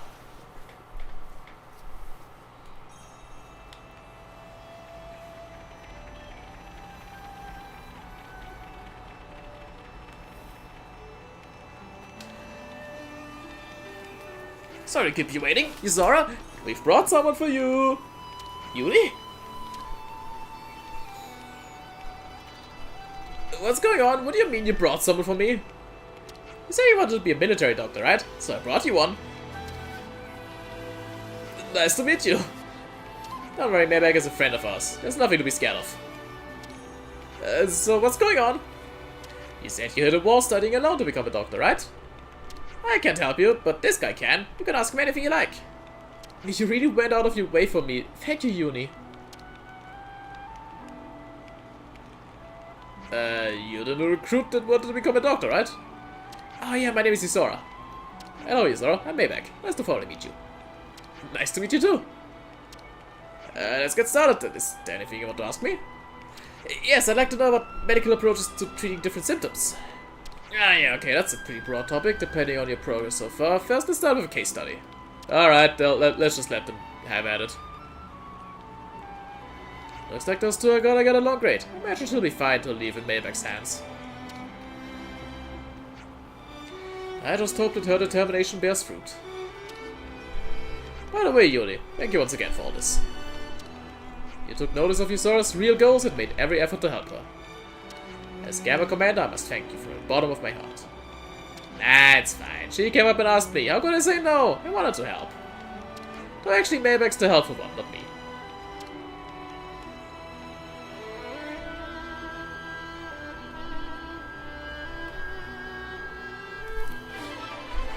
Sorry to keep you waiting, Yuzora. We've brought someone for you. Yuri? What's going on? What do you mean you brought someone for me? You said you wanted to be a military doctor, right? So I brought you one. Nice to meet you. Don't worry, Mayback is a friend of ours. There's nothing to be scared of. So what's going on? You said you hit a wall studying alone to become a doctor, right? I can't help you, but this guy can. You can ask him anything you like. You really went out of your way for me. Thank you, Uni. You're the new recruit that wanted to become a doctor, right? Oh yeah, my name is Yuzora. Hello, Yuzora. I'm Mayback. Nice to finally meet you. Nice to meet you too. Let's get started. Is there anything you want to ask me? Yes, I'd like to know about medical approaches to treating different symptoms. Ah, yeah, okay, that's a pretty broad topic, depending on your progress so far. First, let's start with a case study. Alright, let's just let them have at it. Looks like those two are gonna get along great. I imagine she'll be fine to leave in Mayback's hands. I just hope that her determination bears fruit. By the way, Yuri, thank you once again for all this. You took notice of Yuzora's real goals and made every effort to help her. As Gamma Commander, I must thank you from the bottom of my heart. Nah, it's fine. She came up and asked me. How could I say no? I wanted to help. But actually, Mayback's the helpful one, not me.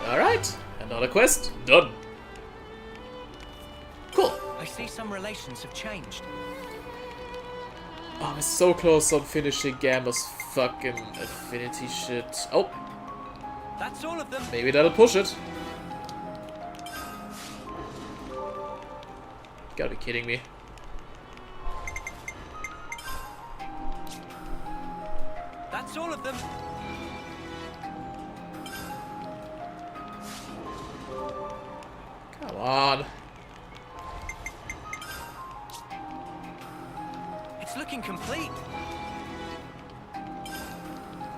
Alright, another quest done. Cool. I see some relations have changed. Oh, I'm so close on finishing Gamma's fucking affinity shit. Oh, That's all of them. maybe that'll push it. Gotta be kidding me. That's all of them. Come on. It's looking complete.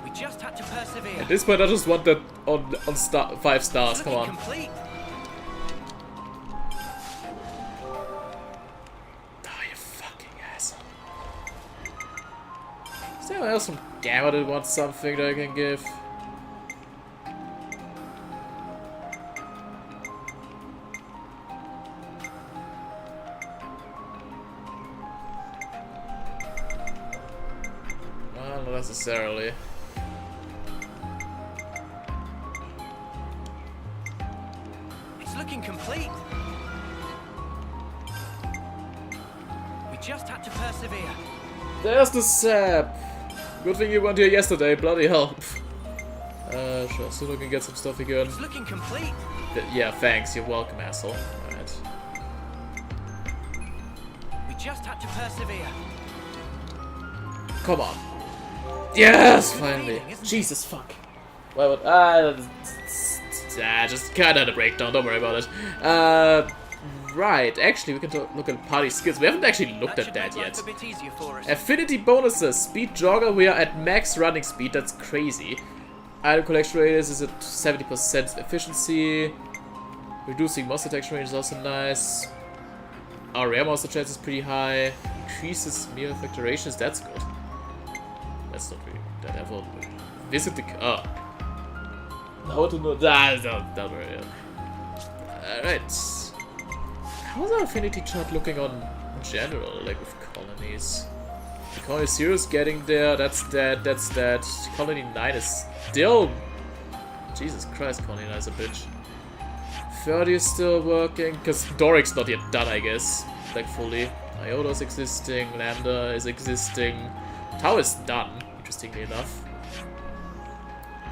We just had to persevere. At this point, I just want that on 5 stars. It's Come looking on. complete. Oh, you fucking asshole. Is there anyone else from Gamma that wants something that I can give? Well, not necessarily. It's looking complete. We just had to persevere. There's the sap. Good thing you weren't here yesterday, bloody hell. Sure, soon we can get some stuff again. It's looking complete. Yeah, thanks, you're welcome, asshole. Alright. We just had to persevere. Come on. Yes, finally. Jesus fuck. Why would just kinda had a breakdown, don't worry about it. Right, actually we can look at party skills. We haven't actually looked at that yet. A bit easier for us. Affinity bonuses, speed jogger, we are at max running speed, that's crazy. Item collection radius is at 70% efficiency. Reducing monster detection range is also nice. Our rare monster chance is pretty high. Increases mere factorations, that's good. That's not really that ever. Visit the how to know that? Don't worry. Alright. How's our affinity chart looking on in general, like with colonies? The colony 0 is getting there, that's that, that's that. Colony 9 is still... Jesus Christ, colony 9 is a bitch. 30 is still working, because Doric's not yet done, I guess. Like, fully. Iota is existing, Lambda is existing. Tau is done, interestingly enough.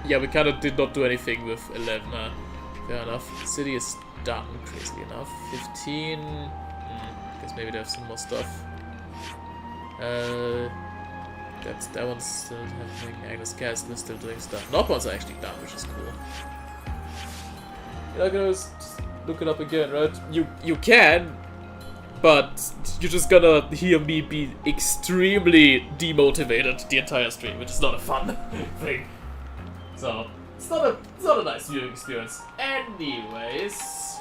Yeah, we kind of did not do anything with 11, fair enough. City is done, crazily enough. 15... guess maybe they have some more stuff. That one's still happening. Agnes Castle is still doing stuff. Not ones are actually done, which is cool. You're not gonna just look it up again, right? You can, but you're just gonna hear me be extremely demotivated the entire stream, which is not a fun thing. So it's not a nice viewing experience. Anyways,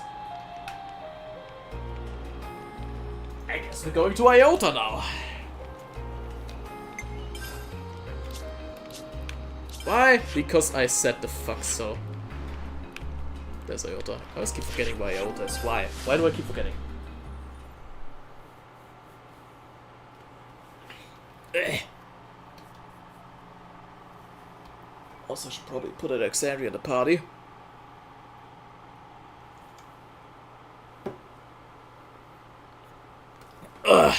I guess we're going to Iota now. Why? Because I said the fuck so. There's Iota. I always keep forgetting why Iota is. Why? Why do I keep forgetting? Also, I should probably put Alexandria in the party. Ugh.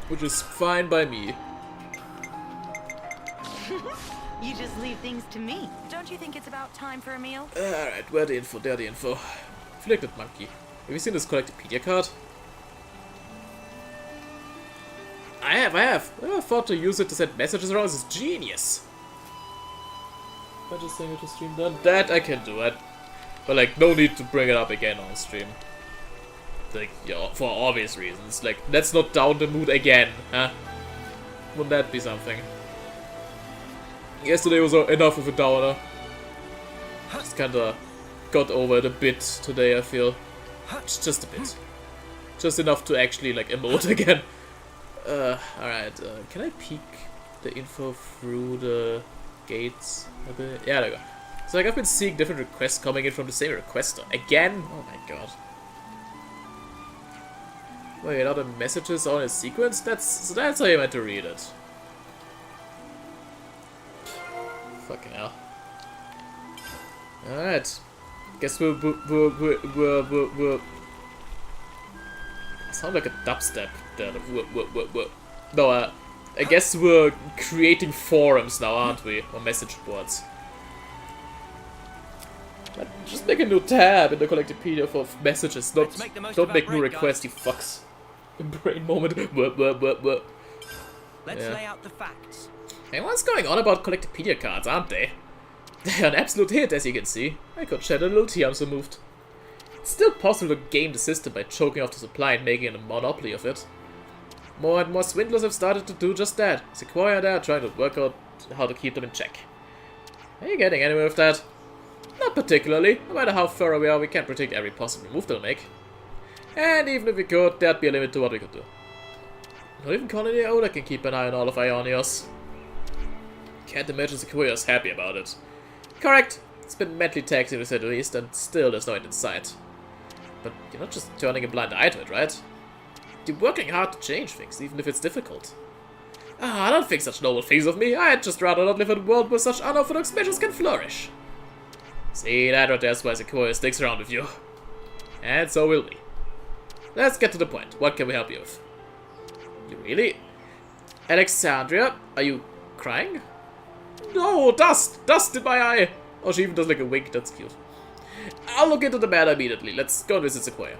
Which is fine by me. You just leave things to me. Don't you think it's about time for a meal? Alright, where the info? There the info. Afflicted monkey. Have you seen this Collectopedia card? I have. I never thought to use it to send messages around. This is genius. Am I just saying it to stream done? That I can do it. But like, no need to bring it up again on stream. Like, yeah, for obvious reasons. Like, let's not down the mood again, huh? Wouldn't that be something? Yesterday was enough of a downer. Just kinda got over it a bit today, I feel. Just a bit. Just enough to actually, like, emote again. Alright, can I peek the info through the gates a bit? Yeah, there we go. So, like, I've been seeing different requests coming in from the same requester. Again? Oh my god. Wait, are the messages on a sequence? So that's how you meant to read it. Fucking hell. Alright. Guess we're sound like a dubstep. No, I guess we're creating forums now, aren't we? Or message boards. But just make a new tab in the Collectopedia for messages, don't make new requests, you fucks. Brain moment. Let's lay out the facts. Everyone's going on about Collectopedia cards, aren't they? They're an absolute hit, as you can see. I could shed a little tea, I'm so moved. It's still possible to game the system by choking off the supply and making a monopoly of it. More and more swindlers have started to do just that. Sequoia and I are trying to work out how to keep them in check. Are you getting anywhere with that? Not particularly. No matter how thorough we are, we can't predict every possible move they'll make. And even if we could, there'd be a limit to what we could do. Not even Colony Oda can keep an eye on all of Ionios. Can't imagine Sequoia's happy about it. Correct. It's been mentally taxing to say the least, and still there's no end in sight. But you're not just turning a blind eye to it, right? You're working hard to change things, even if it's difficult. I don't think such noble things of me. I'd just rather not live in a world where such unorthodox measures can flourish. See, that right there's why Sequoia sticks around with you. And so will we. Let's get to the point. What can we help you with? You really? Alexandria, are you crying? No, dust! Dust in my eye! Oh, she even does like a wink, that's cute. I'll look into the matter immediately. Let's go and visit Sequoia.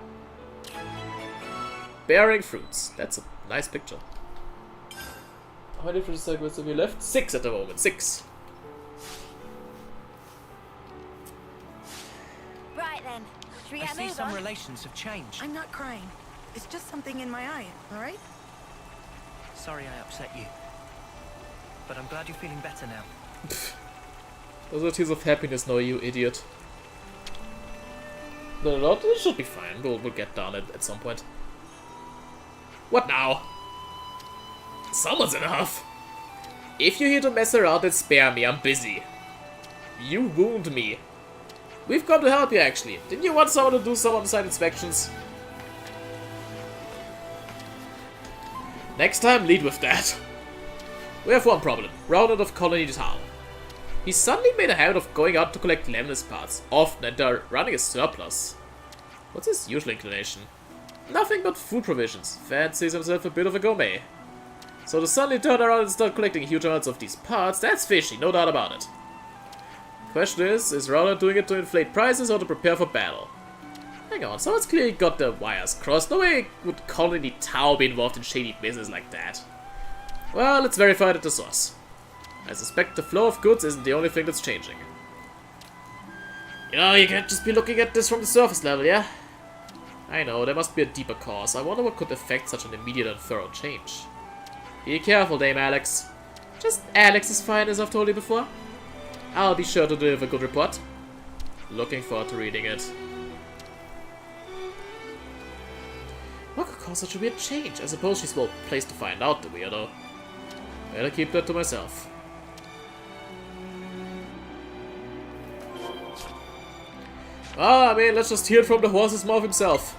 Bearing fruits. That's a nice picture. How many different segments have we left? 6 at the moment. 6. Right then. Should we I get a see move some on? relations have changed. I'm not crying. It's just something in my eye, all right? Sorry I upset you. But I'm glad you're feeling better now. Those are tears of happiness now, you idiot. No, it should be fine. We'll get down at some point. What now? Someone's in a huff. If you're here to mess around, then spare me. I'm busy. You wound me. We've come to help you, actually. Didn't you want someone to do some on-site inspections? Next time, lead with that. We have one problem. Rounded of Colony Town. He suddenly made a habit of going out to collect Lemnis parts, often, and they're running a surplus. What's his usual inclination? Nothing but food provisions. Fancies himself a bit of a gourmet. So to suddenly turn around and start collecting huge amounts of these parts, that's fishy, no doubt about it. Question is Rowland doing it to inflate prices or to prepare for battle? Hang on, someone's clearly got the wires crossed. No way would Colony Tau be involved in shady business like that. Well, let's verify it at the source. I suspect the flow of goods isn't the only thing that's changing. You know, you can't just be looking at this from the surface level, yeah? I know, there must be a deeper cause. I wonder what could affect such an immediate and thorough change. Be careful, Dame Alex. Just Alex is fine, as I've told you before. I'll be sure to deliver a good report. Looking forward to reading it. What could cause such a weird change? I suppose she's well placed to find out, the weirdo. Better keep that to myself. Ah, I mean, let's just hear it from the horse's mouth himself.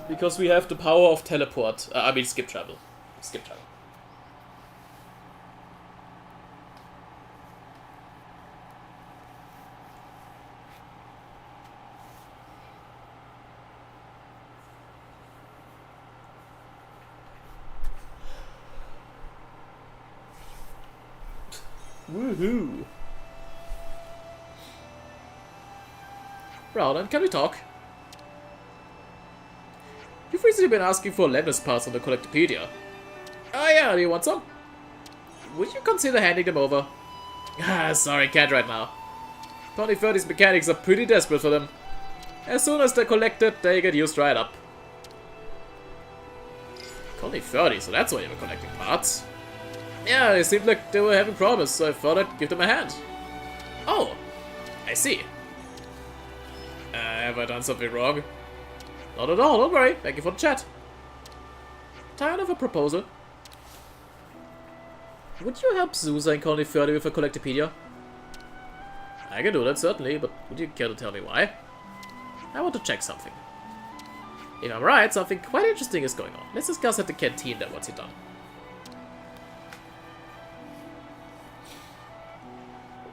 Because we have the power of teleport. I mean, skip travel. Skip travel. Woohoo! Rowland, can we talk? You've recently been asking for Lemnis parts on the Collectopedia. Oh yeah, do you want some? Would you consider handing them over? Ah, sorry, can't right now. Tony 30's mechanics are pretty desperate for them. As soon as they're collected, they get used right up. Colony 30, so that's why you were collecting parts. Yeah, it seemed like they were having problems, so I thought I'd give them a hand. Oh, I see. Have I done something wrong? Not at all, don't worry. Thank you for the chat. Tired of a proposal? Would you help Zusa and Colony 30 with a Collectopedia? I can do that, certainly, but would you care to tell me why? I want to check something. If I'm right, something quite interesting is going on. Let's discuss at the canteen then once you're done.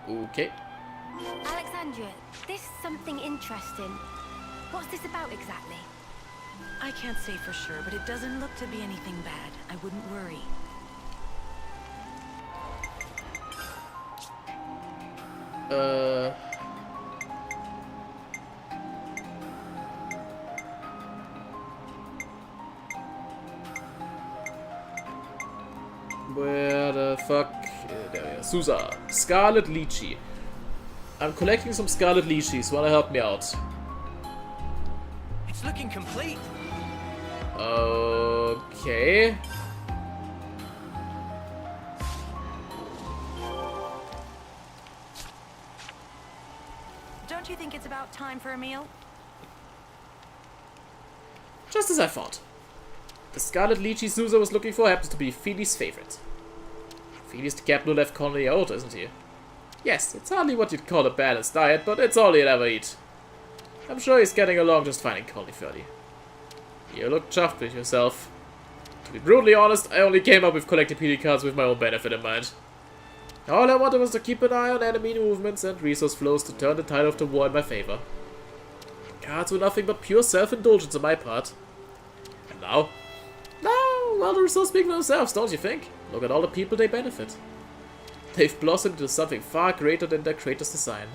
Okay. Alexandria, this is something interesting. What's this about exactly? I can't say for sure, but it doesn't look to be anything bad. I wouldn't worry. Where the fuck? There we are. Susa. Scarlet Lychee. I'm collecting some Scarlet Lychees. Wanna help me out? It's looking complete. Okay. Don't you think it's about time for a meal? Just as I thought. The Scarlet Lychee Susa was looking for happens to be Phoebe's favorite. Phoebe's the captain who left Colony out, isn't he? Yes, it's hardly what you'd call a balanced diet, but it's all he'd ever eat. I'm sure he's getting along just fine in Colony 30. You look chuffed with yourself. To be brutally honest, I only came up with Collectopedia cards with my own benefit in mind. All I wanted was to keep an eye on enemy movements and resource flows to turn the tide of the war in my favor. Cards were nothing but pure self-indulgence on my part. And now? Now, well, the results speak for themselves, don't you think? Look at all the people they benefit. They've blossomed into something far greater than their creator's design.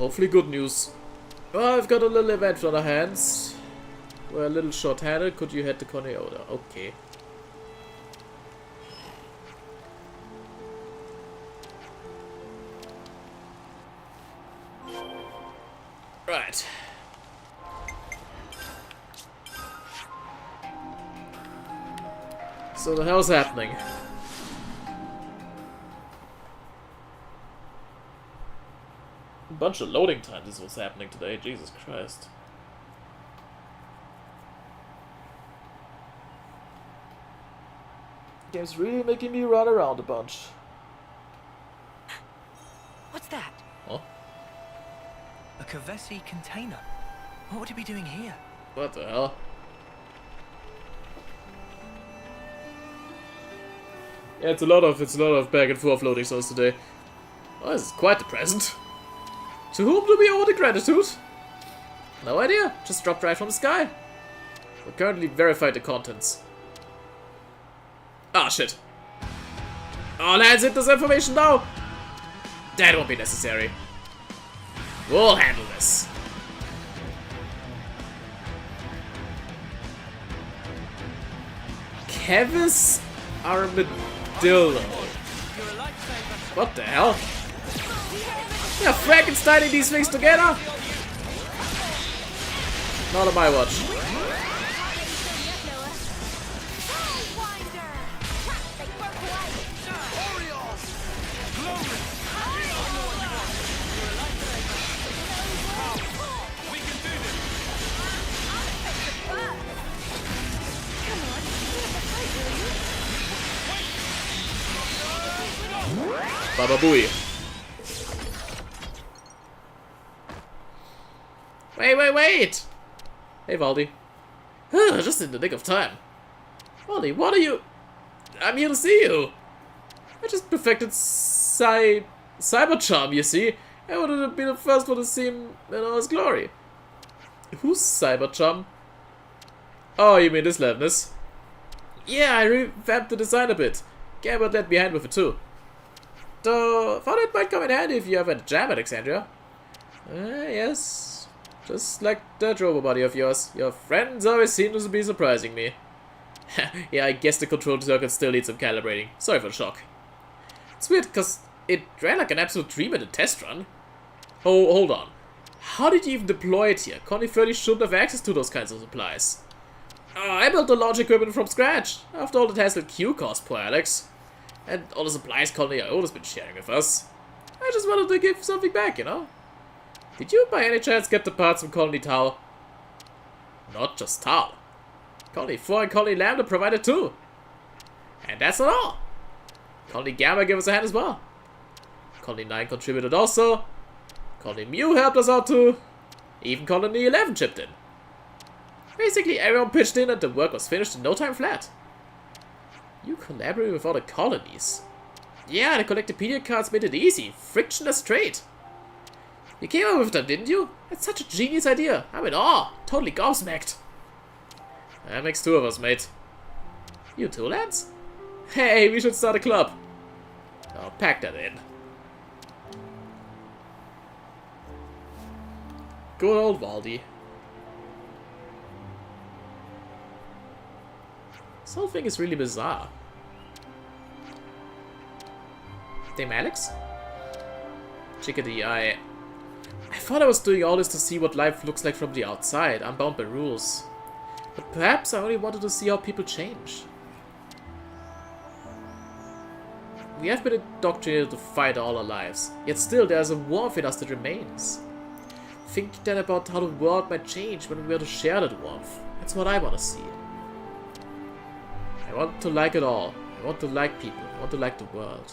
Hopefully good news. Well, I've got a little event on our hands. We're a little short-handed. Could you head to Corneoda? Okay. Right. So the hell's happening? A bunch of loading times is what's happening today, Jesus Christ. Game's really making me run around a bunch. What's that? Huh? A Kavesi container. What would it be doing here? What the hell? Yeah, it's a lot of back and forth loading zones today. Oh, this is quite the present. To whom do we owe the gratitude? No idea. Just dropped right from the sky. We currently verified the contents. Ah, shit. Oh, let's hit this information now. That won't be necessary. We'll handle this. Kevis Armadillo. What the hell? Yeah, Frankensteining these things together? Not on my watch. Baba Booey. Wait! Hey, Valdi. Just in the nick of time. Valdi, what are you... I'm here to see you. I just perfected Cyber Charm, you see. I wanted to be the first one to see him in all his glory. Who's Cyber Charm? Oh, you mean this Levinus? Yeah, I revamped the design a bit. Gambit led behind with it too. Though, thought it might come in handy if you have a jam at Alexandria. Yes. Just like that robo body of yours. Your friends always seem to be surprising me. Yeah, I guess the control circuit still needs some calibrating. Sorry for the shock. It's weird, because it ran like an absolute dream in the test run. Oh, hold on. How did you even deploy it here? Connie Furley shouldn't have access to those kinds of supplies. I built the launch equipment from scratch. After all, it has the Q cost, poor Alex. And all the supplies Connie I has been sharing with us. I just wanted to give something back, you know? Did you by any chance get the parts from Colony Tau? Not just Tau. Colony 4 and Colony Lambda provided too. And that's not all. Colony Gamma gave us a hand as well. Colony 9 contributed also. Colony Mu helped us out too. Even Colony 11 chipped in. Basically everyone pitched in and the work was finished in no time flat. You collaborate with other colonies. Yeah, the Collectopedia cards made it easy. Frictionless trade. You came up with them, didn't you? That's such a genius idea. I'm in awe. Totally gobsmacked. That makes two of us, mate. You too, Lance? Hey, we should start a club. I'll pack that in. Good old Valdi. This whole thing is really bizarre. Dame Alex? Chickadee, I thought I was doing all this to see what life looks like from the outside. I'm bound by rules. But perhaps I only wanted to see how people change. We have been indoctrinated to fight all our lives, yet still there is a warmth in us that remains. Think then about how the world might change when we were to share that warmth. That's what I want to see. I want to like it all. I want to like people. I want to like the world.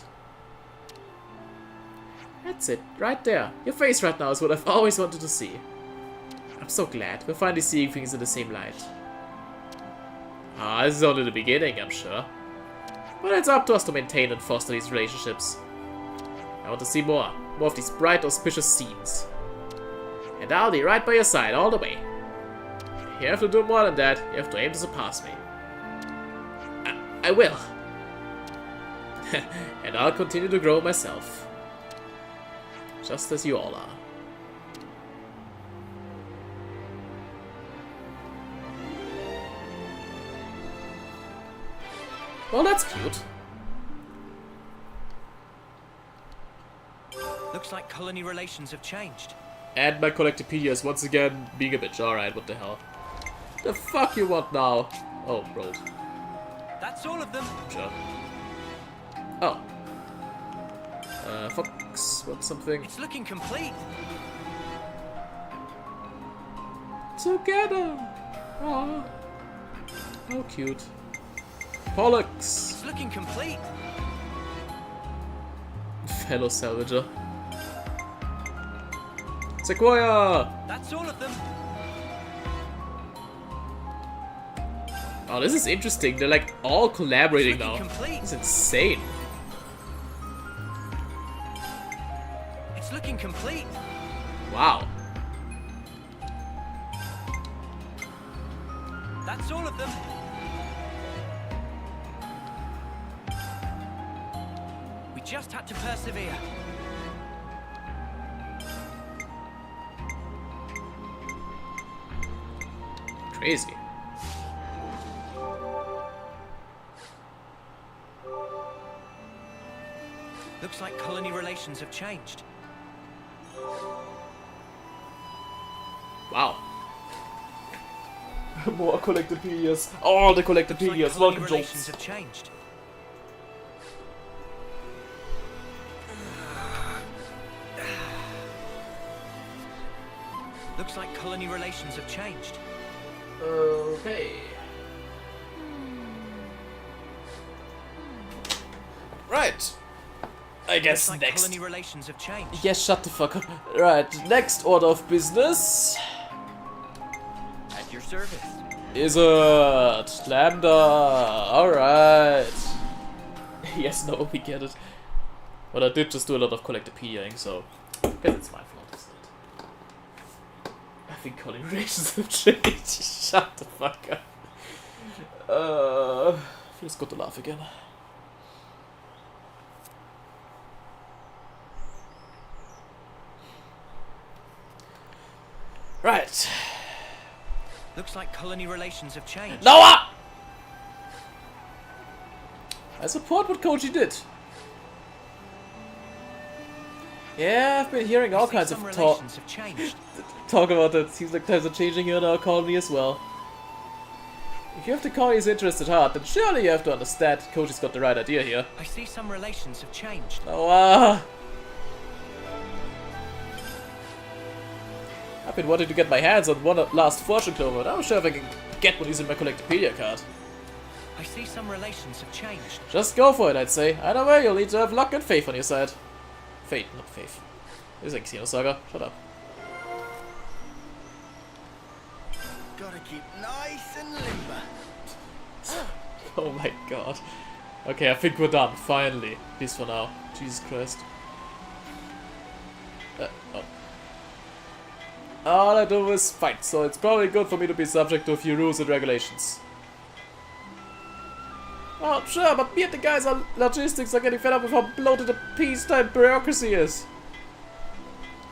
That's it, right there. Your face right now is what I've always wanted to see. I'm so glad we're finally seeing things in the same light. This is only the beginning, I'm sure. But it's up to us to maintain and foster these relationships. I want to see more of these bright, auspicious scenes. And I'll be right by your side all the way. You have to do more than that, you have to aim to surpass me. I will. And I'll continue to grow myself. Just as you all are. Well, that's cute. Looks like colony relations have changed. And my Collectopedia is once again being a bitch. Alright, what the hell? The fuck you want now? Oh, rolled. That's all of them. Sure. Oh. Fox, what something? It's looking complete. Together! Oh. How cute. Pollux! It's looking complete. Fellow salvager. Sequoia! That's all of them. Oh, this is interesting. They're like all collaborating now. Complete. It's insane. It's looking complete. Wow. That's all of them. We just had to persevere. Crazy. Looks like colony relations have changed. Wow. More Collectopedias. All the Collectopedias. Welcome, relations Jolts. have changed. Looks like colony relations have changed. Okay. Right. I guess Looks like next. colony relations have changed. Yes, shut the fuck up. Right, next order of business. At your service. Is it Lambda? Alright. Yes, no, we get it. But I did just do a lot of Collectopediaing, so I guess it's my fault, isn't it? I think calling races have changed. Shut the fuck up. Feels good to laugh again. Right. Looks like colony relations have changed. Noah! I support what Koji did. Yeah, I've been hearing all kinds of relations have changed. talk about that. Seems like times are changing here in our colony as well. If you have the colony's interest at heart, then surely you have to understand Koji's got the right idea here. I see some relations have changed. Noah! I've been wanting to get my hands on one last fortune clover. I'm sure if I can get one using my Collectopedia card. I see some relations have changed. Just go for it, I'd say. Either way, you'll need to have luck and faith on your side. Fate, not faith. This is like Xenosaga. Shut up. Gotta keep nice and limber. Oh my god. Okay, I think we're done. Finally. At least for now. Jesus Christ. Oh. All I do is fight, so it's probably good for me to be subject to a few rules and regulations. Well, sure, but me and the guys on logistics are getting fed up with how bloated the peacetime bureaucracy is.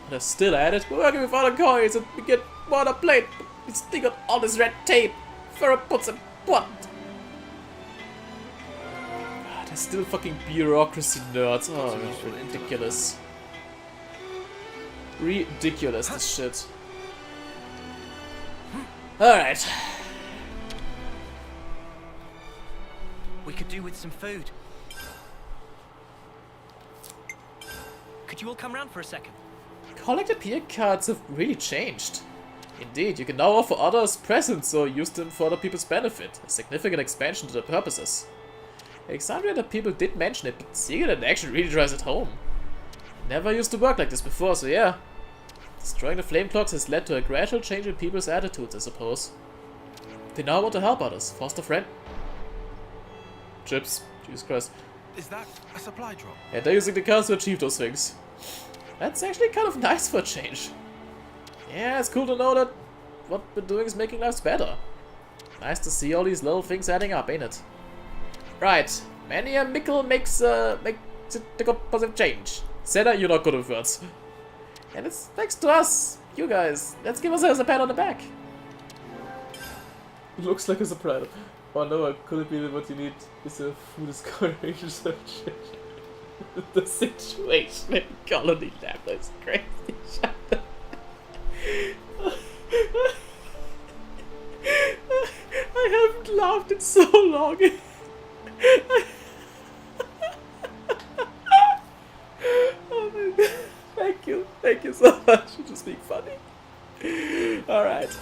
And they're still at it. We're working with other coins and we get more on a plate, but we still got all this red tape. Pharaoh puts a what? They're still fucking bureaucracy nerds. Oh, ridiculous. Ridiculous, this shit. Alright. We could do with some food. Could you all come round for a second? Collectopia cards have really changed. Indeed, you can now offer others presents or use them for other people's benefit. A significant expansion to their purposes. Alexandria and the people did mention it, but seeing it in action really drives it home. Never used to work like this before, so yeah. Destroying the flame clocks has led to a gradual change in people's attitudes, I suppose. They now want to help others, foster friend. Chips, Jesus Christ. Is that a supply drop? And they're using the cards to achieve those things. That's actually kind of nice for a change. Yeah, it's cool to know that what we're doing is making lives better. Nice to see all these little things adding up, ain't it? Right, many a mickle makes it a good positive change. Senna, you're not good with words. And it's thanks to us, you guys. Let's give ourselves a pat on the back. Looks like a surprise. Oh no, could it be that what you need is a food discoloration search? The situation in Colony Lambda is crazy. I haven't laughed in so long. Oh my god. Thank you so much for just being funny. Alright.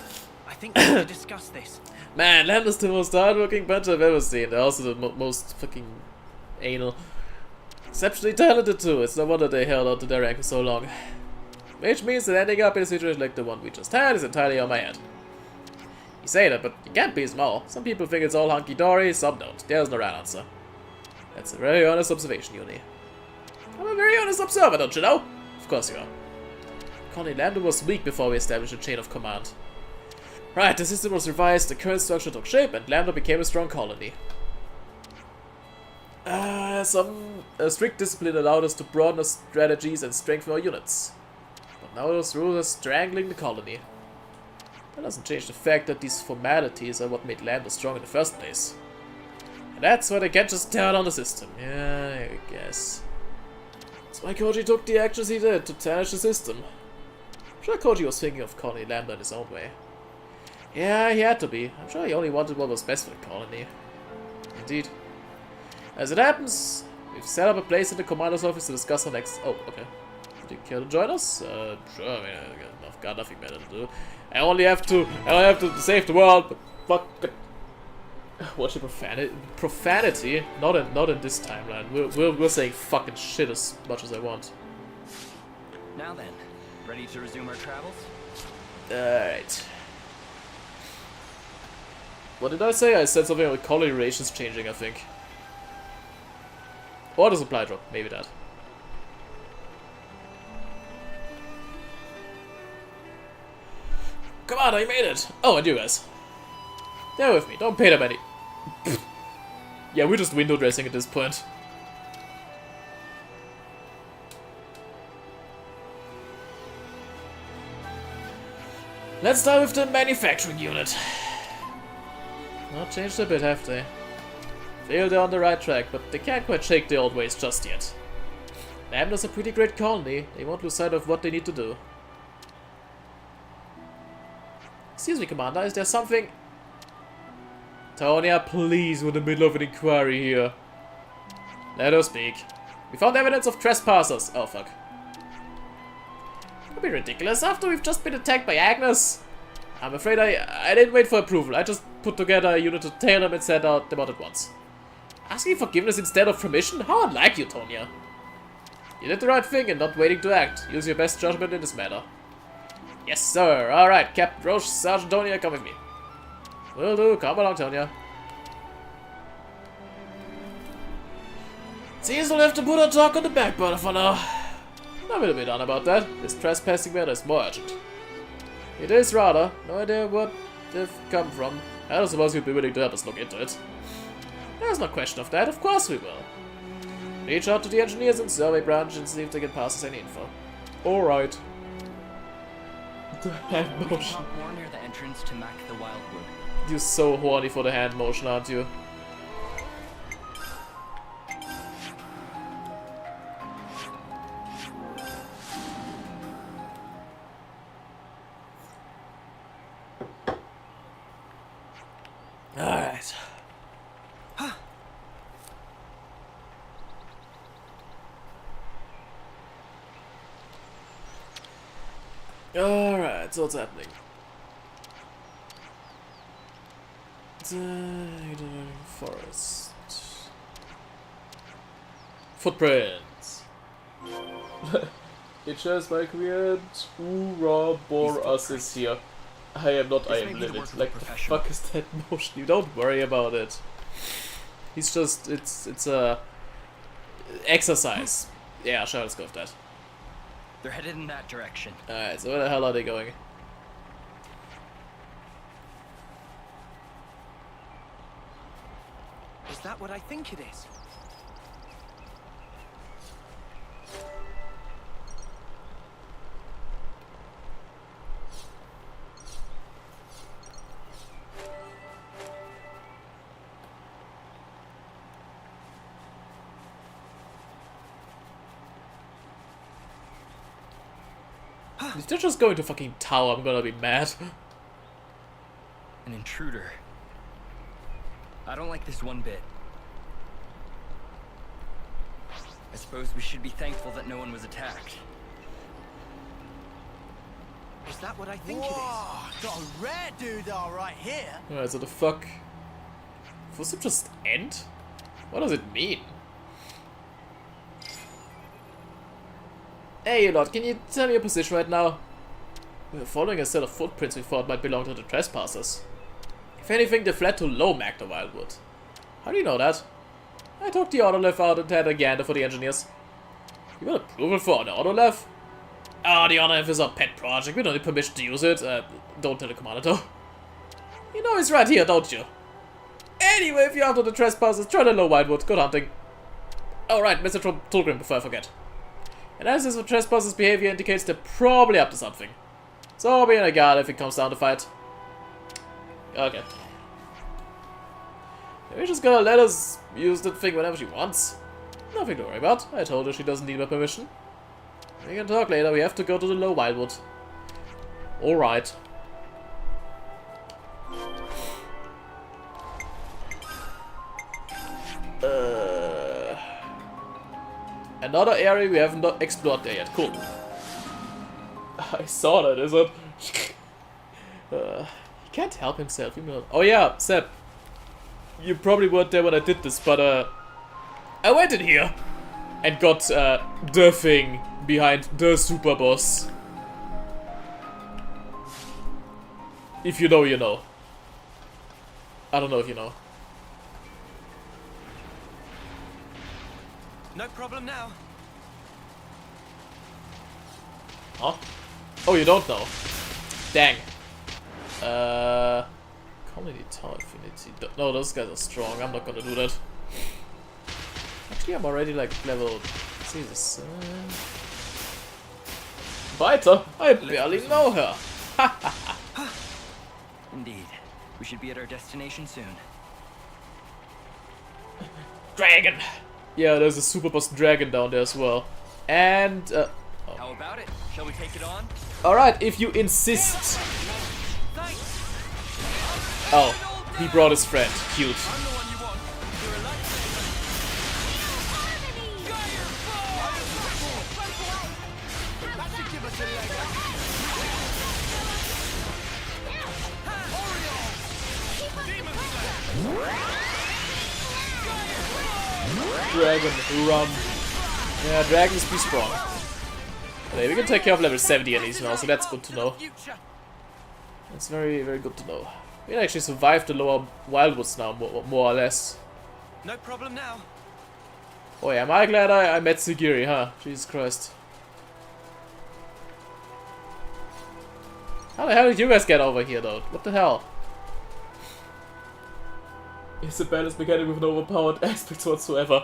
I think we need to discuss this. Man, Lambda's the most hardworking bunch I've ever seen. They're also the most fucking anal. Exceptionally talented too. It's no wonder they held on to their rank for so long. Which means that ending up in a situation like the one we just had is entirely on my head. You say that, but you can't please them all. Some people think it's all hunky-dory, some don't. There's no right answer. That's a very honest observation, Uni. I'm a very honest observer, don't you know? Of course you are. Colony Lambda was weak before we established a chain of command. Right, the system was revised, the current structure took shape, and Lambda became a strong colony. Some strict discipline allowed us to broaden our strategies and strengthen our units. But now those rules are strangling the colony. That doesn't change the fact that these formalities are what made Lambda strong in the first place. And that's why they can't just tear down the system. Yeah, I guess. That's why Koji took the actions he did to tarnish the system. I'm sure Koji was thinking of Colony Lambda in his own way. Yeah, he had to be. I'm sure he only wanted what was best for the colony. Indeed. As it happens, we've set up a place in the commander's office to discuss our next... Oh, okay. Do you care to join us? Sure, I mean, I've got nothing better to do. I only have to save the world, but fuck... What's your profanity? Not in this timeline. We're saying fucking shit as much as I want. Now then, ready to resume our travels? Alright. What did I say? I said something about colony relations changing, I think. Or the supply drop, maybe that. Come on, I made it! Oh, and you guys. They're with me, don't pay them any... Yeah, we're just window dressing at this point. Let's start with the manufacturing unit. Not changed a bit, have they? Feel they're on the right track, but they can't quite shake the old ways just yet. Lambda's a pretty great colony, they won't lose sight of what they need to do. Excuse me, Commander, is there something... Tonya, please, we're in the middle of an inquiry here. Let us speak. We found evidence of trespassers. Oh, fuck. That'd be ridiculous after we've just been attacked by Agnes. I'm afraid I didn't wait for approval. I just put together a unit to tail them and sent out them out at once. Asking forgiveness instead of permission? How unlike you, Tonya. You did the right thing in not waiting to act. Use your best judgment in this matter. Yes, sir. Alright, Captain Roche, Sergeant Tonya, come with me. Will do. Come along, Tonya. Seems we'll have to put our talk on the back burner for now. I'm a little bit on about that. This trespassing matter is more urgent. It is rather. No idea what they've come from. I don't suppose you'd be willing to help us look into it. There's no question of that. Of course we will. Reach out to the engineers and survey branch and see if they can pass us any info. Alright. The hand motion. More near the entrance to Mac the Wildwood. You're so horny for the hand motion, aren't you? Alright. Alright, so what's happening? Forest. Footprints. It shows my career. Hoorah, Boras is here. I am not, I am livid. Like, the fuck is that motion? You don't worry about it. He's just, it's a exercise. Yeah, sure, let's go with that. They're headed in that direction. Alright, so where the hell are they going? Is that what I think it is? If they're just going to fucking tower, I'm gonna be mad. An intruder. I don't like this one bit. I suppose we should be thankful that no one was attacked. Is that what I think it is? Got a rare doodah right here. Alright, so the fuck... Was it just end? What does it mean? Hey, you lot, can you tell me your position right now? We're following a set of footprints we thought might belong to the trespassers. If anything, they fled to Low Magna Wildwood. How do you know that? I took the autolev out and had a gander for the engineers. You got approval for an autolev? Oh, the autolev is our pet project. We don't need permission to use it. Don't tell the commander though. You know he's right here, don't you? Anyway, if you're after the trespassers, try the Low Wildwood. Good hunting. Oh right, message from Tulgrim before I forget. Analysis of trespassers' behavior indicates they're probably up to something. So be on a guard if it comes down to fight. Okay. Maybe she's gonna let us use that thing whenever she wants. Nothing to worry about. I told her she doesn't need my permission. We can talk later. We have to go to the Low Wildwood. Alright. Another area we haven't explored there yet. Cool. I saw that, is it? He can't help himself. You know. Oh yeah, Seb. You probably weren't there when I did this, but I went in here and got the thing behind the super boss. If you know, you know. I don't know if you know. No problem now. Huh? Oh, you don't know? Dang. Comedy Tower Affinity. No, those guys are strong. I'm not gonna do that. Actually, I'm already like level. See this? Weiter? I barely know her. Indeed. We should be at our destination soon. Dragon. Yeah, there's a super boss dragon down there as well. And How about it? Shall we take it on? alright, if you insist. Oh, he brought his friend. Cute. Dragon, run. Yeah, dragons be strong. Okay, we can take care of level 70 at least now, so that's good to know. That's very, very good to know. We can actually survive the lower wildwoods now, more or less. No problem now. Oh yeah, am I glad I met Sigiri, huh? Jesus Christ. How the hell did you guys get over here, though? What the hell? It's a balanced mechanic with no overpowered aspects whatsoever.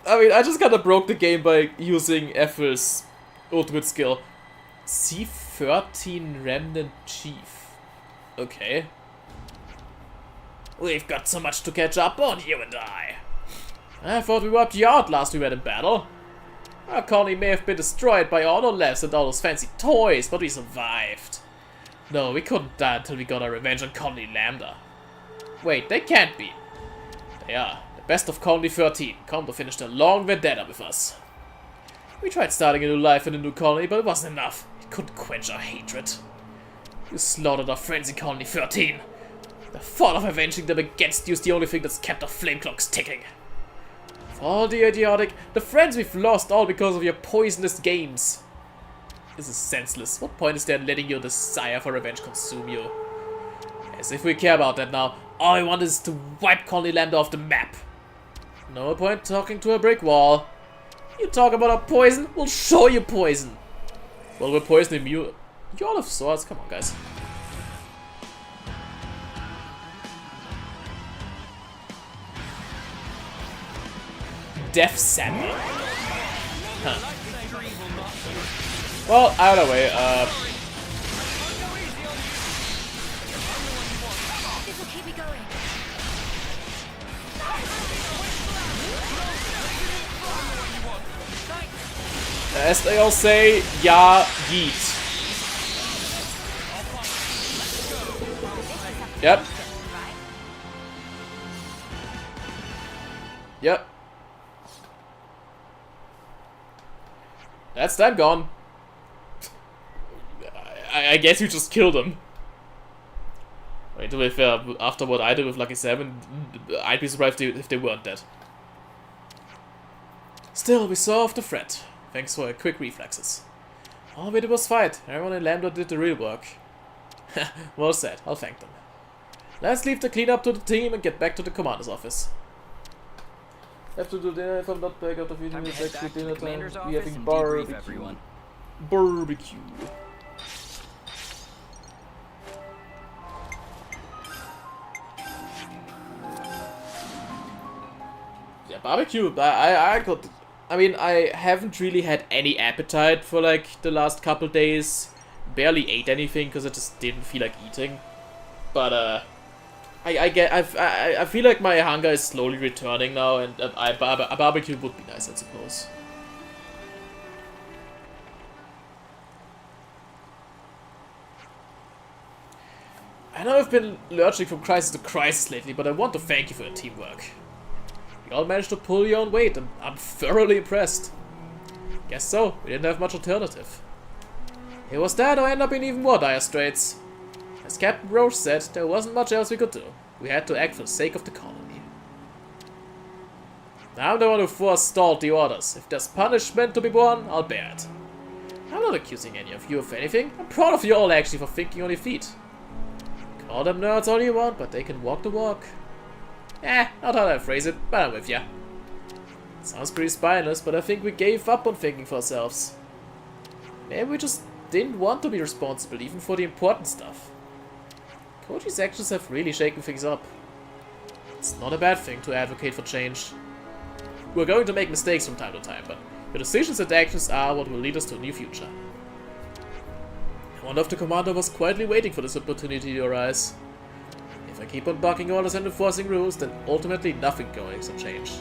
I mean, I just kinda broke the game by using Ethel's ultimate skill. C13 Remnant Chief. Okay. We've got so much to catch up on, you and I. I thought we wiped you out last we met in battle. Our colony may have been destroyed by autolevs and all those fancy toys, but we survived. No, we couldn't die until we got our revenge on Colony Lambda. Wait, they can't be. They are. The best of Colony 13, come to finish their long vendetta with us. We tried starting a new life in a new colony, but it wasn't enough. It couldn't quench our hatred. You slaughtered our friends in Colony 13. The thought of avenging them against you is the only thing that's kept our flame clocks ticking. For all the idiotic, the friends we've lost all because of your poisonous games. This is senseless. What point is there in letting your desire for revenge consume you? As if we care about that now. All I want is to wipe Colony Lambda off the map. No point talking to a brick wall. You talk about our poison, we'll show you poison. Well, we're poison immune. You all have swords, come on guys. Death Sandal. Huh. Well, either way, This will keep me going. As they all say, ja, yeet. Yep. Yep. That's them gone. I guess we just killed him. I mean, to be fair, after what I did with Lucky 7, I'd be surprised if they weren't dead. Still, we solved the threat, thanks to our quick reflexes. All we did was fight. Everyone in Lambda did the real work. Well said, I'll thank them. Let's leave the cleanup to the team and get back to the commander's office. Have to do dinner if I'm not back after feeding the actually dinner time. We having barbecue. Barbecue. Yeah, barbecue. I mean, I haven't really had any appetite for like the last couple days. Barely ate anything because I just didn't feel like eating. But I feel like my hunger is slowly returning now, and a barbecue would be nice, I suppose. I know I've been lurching from crisis to crisis lately, but I want to thank you for your teamwork. You all managed to pull your own weight, and I'm thoroughly impressed. Guess so, we didn't have much alternative. It was that or end up in even more dire straits. As Captain Roche said, there wasn't much else we could do. We had to act for the sake of the colony. I'm the one who forestalled the orders. If there's punishment to be borne, I'll bear it. I'm not accusing any of you of anything. I'm proud of you all actually for thinking on your feet. Call them nerds all you want, but they can walk the walk. Not how I phrase it, but I'm with ya. Sounds pretty spineless, but I think we gave up on thinking for ourselves. Maybe we just didn't want to be responsible even for the important stuff. Koji's actions have really shaken things up. It's not a bad thing to advocate for change. We're going to make mistakes from time to time, but your decisions and actions are what will lead us to a new future. I wonder if the commander was quietly waiting for this opportunity to arise. If I keep on barking orders and enforcing rules, then ultimately nothing going to change.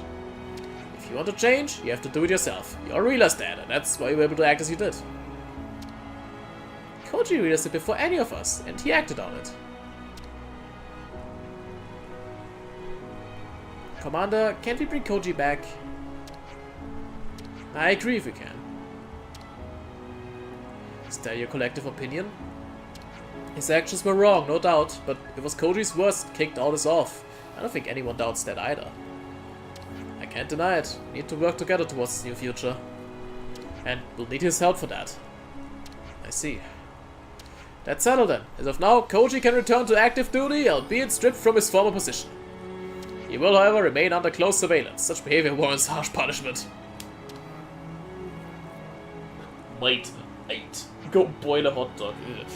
If you want to change, you have to do it yourself. You're a realist, Dad, and that's why you were able to act as you did. Koji realized it before any of us, and he acted on it. Commander, can't we bring Koji back? I agree if we can. Is that your collective opinion? His actions were wrong, no doubt, but it was Koji's words that kicked all this off. I don't think anyone doubts that either. I can't deny it. We need to work together towards this new future. And we'll need his help for that. I see. That's settled then. As of now, Koji can return to active duty, albeit stripped from his former position. He will, however, remain under close surveillance. Such behavior warrants harsh punishment. Wait. Go boil a hot dog. Ugh.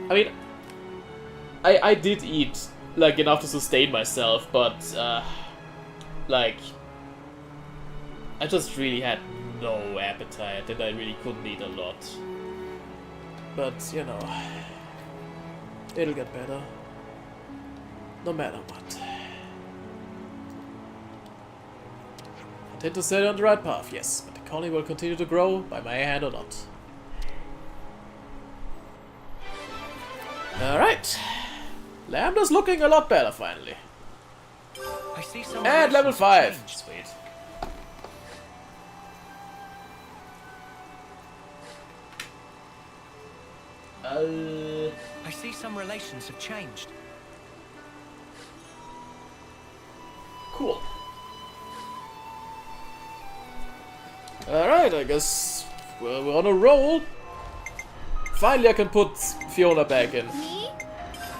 I mean, I did eat, like, enough to sustain myself, but, like, I just really had no appetite, and I really couldn't eat a lot. But, you know, it'll get better. No matter what. I intend to set it on the right path, yes, but the colony will continue to grow, by my hand or not. Alright. Lambda's looking a lot better, finally. I see some And level 5. change. Sweet. I see some relations have changed. Cool. Alright, I guess we're on a roll. Finally I can put Fiona back in. Me?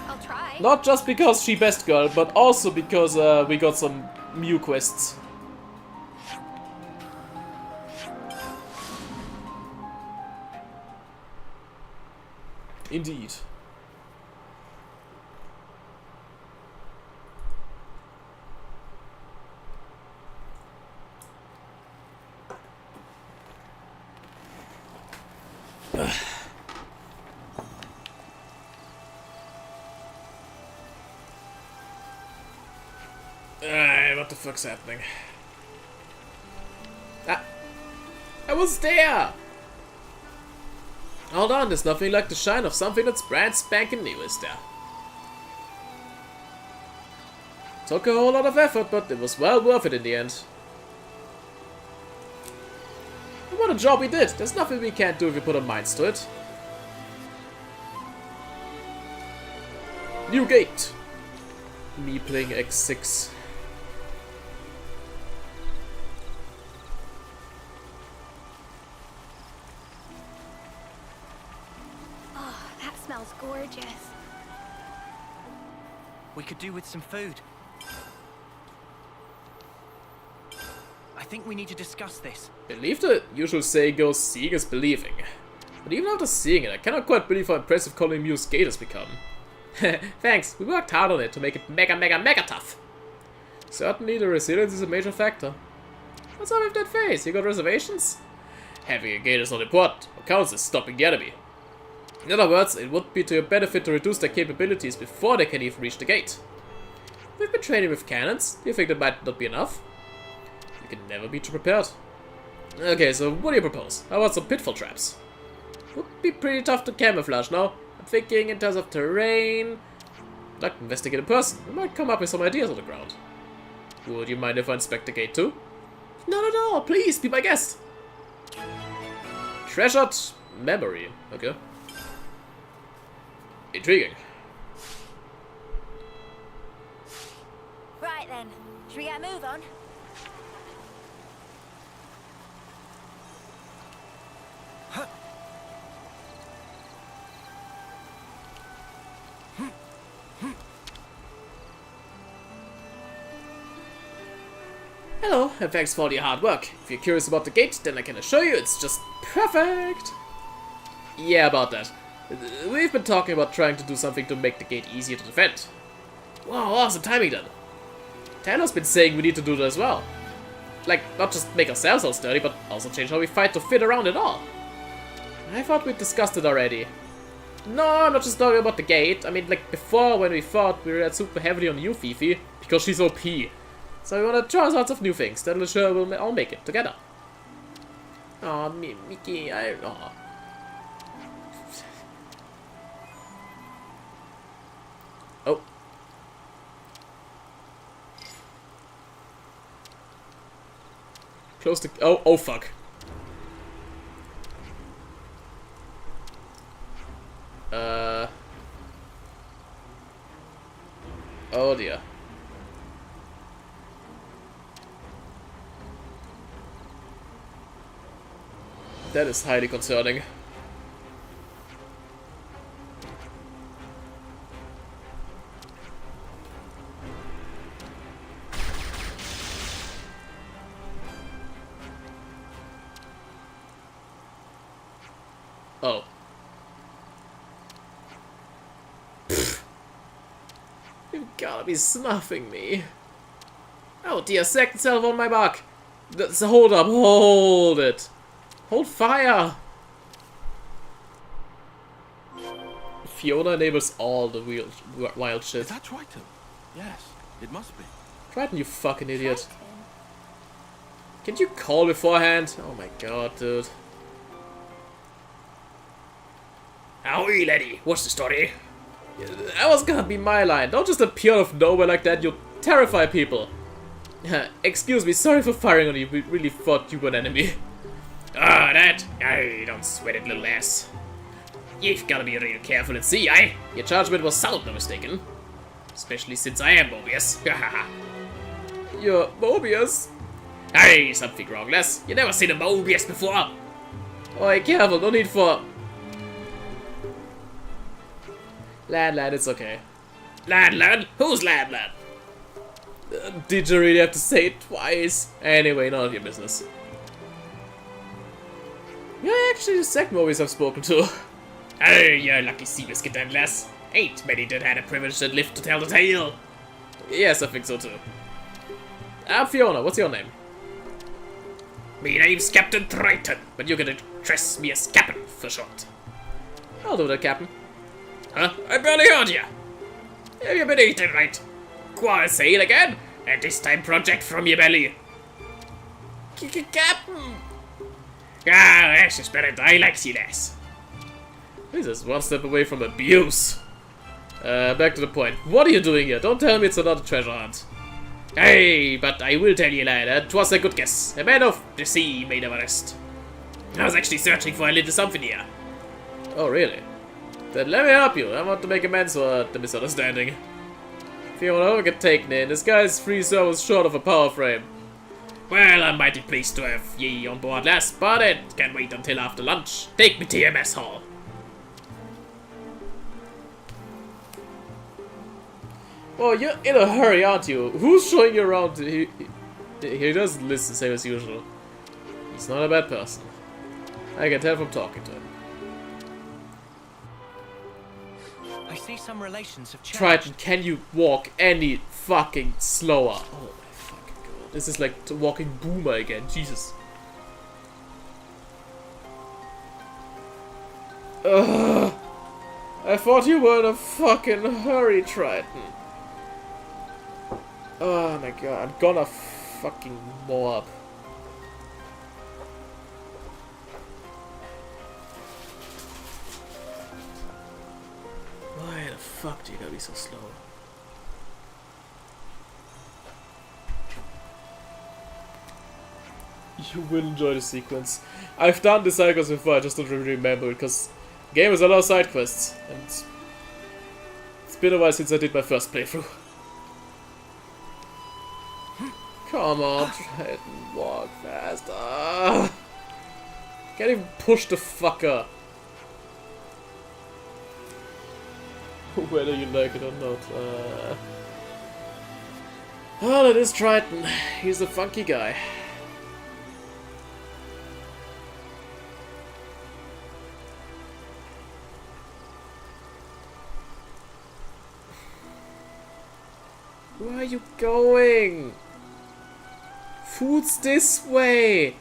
I'll try. Not just because she best girl, but also because we got some Mew quests. Indeed. What the fuck's happening? Ah. I was there! Hold on, there's nothing like the shine of something that's brand spanking new, is there? Took a whole lot of effort, but it was well worth it in the end. And what a job we did! There's nothing we can't do if we put our minds to it. New gate! Me playing X6. Oh, that smells gorgeous. We could do with some food. I think we need to discuss this. Believe the usual saying goes, seeing is believing. But even after seeing it, I cannot quite believe how impressive Colony Mew's gate has become. Thanks, we worked hard on it to make it mega tough. Certainly the resilience is a major factor. What's up with that face? You got reservations? Having a gate is not important. What counts is stopping the enemy. In other words, it would be to your benefit to reduce their capabilities before they can even reach the gate. We've been training with cannons. Do you think that might not be enough? You can never be too prepared. Okay, so what do you propose? How about some pitfall traps? Would be pretty tough to camouflage now. I'm thinking in terms of terrain. I'd like to investigate in person. We might come up with some ideas on the ground. Would you mind if I inspect the gate too? Not at all, please, be my guest. Treasured memory. Okay. Intriguing. Right then, should we get a move on? Hello, and thanks for all your hard work. If you're curious about the gate, then I can assure you it's just perfect. Yeah, about that. We've been talking about trying to do something to make the gate easier to defend. Wow, awesome timing then. Taylor's been saying we need to do that as well. Like, not just make ourselves all sturdy, but also change how we fight to fit around it all. I thought we discussed it already. No, I'm not just talking about the gate. I mean, like, before when we fought, we relied super heavily on you, Fifi, because she's OP. So we want to try lots of new things. That'll sure we'll all make it together. Aw, Mickey, aw. Oh. Close the... Oh, fuck. Oh dear. That is highly concerning. Oh. You've gotta be snuffing me. Oh dear, second self on my mark. Hold up, hold it. Hold fire! Fiona enables all the wild shit. Is that Triton? Yes, it must be. Triton, you fucking idiot. Can't you call beforehand? Oh my god, dude. Howdy, laddie. What's the story? That was gonna be my line. Don't just appear out of nowhere like that, you terrify people. Excuse me, sorry for firing on you. We really thought you were an enemy. Ah, that? Aye, don't sweat it, little ass. You've gotta be real careful and see, aye? Your judgment was sound, no mistaken. Especially since I am Mobius. You're Mobius? Aye, something wrong, lass. You never seen a Mobius before. Oi, careful, no need for... Lad, it's okay. Lad? Who's lad? Did you really have to say it twice? Anyway, none of your business. You're actually the second Mobius I've spoken to. Oh, you're a lucky seabiscuit then, lass. Ain't many that had a privilege that lived to tell the tale. Yes, I think so too. I'm Fiona, what's your name? Me name's Captain Triton, but you can address me as Captain for short. I'll do that, Captain. Huh? I barely heard ya. Have you been eating right? Go on, say it again, and this time project from your belly. Captain! Ah, that's just better die like she does. This is one step away from abuse. Back to the point. What are you doing here? Don't tell me it's another treasure hunt. Hey, but I will tell you later. 'Twas a good guess. A man of the sea made our rest. I was actually searching for a little something here. Oh, really? Then let me help you. I want to make amends for the misunderstanding. If you won't ever get taken in, this guy's free service short of a power frame. Well, I'm mighty pleased to have ye on board, lass, but it can wait until after lunch. Take me to your mess hall. Oh, you're in a hurry, aren't you? Who's showing you around? He doesn't listen, same as usual. He's not a bad person. I can tell from talking to him. I see some relations have changed. Triton, can you walk any fucking slower? Oh my fucking god. This is like walking boomer again. Jesus. Ugh. I thought you were in a fucking hurry, Triton. Oh my god, I'm gonna fucking blow up. Why the fuck do you gotta be so slow? You will enjoy the sequence. I've done the side quests before, I just don't really remember it, because the game has a lot of side quests, and it's been a while since I did my first playthrough. Come on, try it and walk faster. Can't even push the fucker. Whether you like it or not. Oh, that is Triton. He's a funky guy. Where are you going? Food's this way!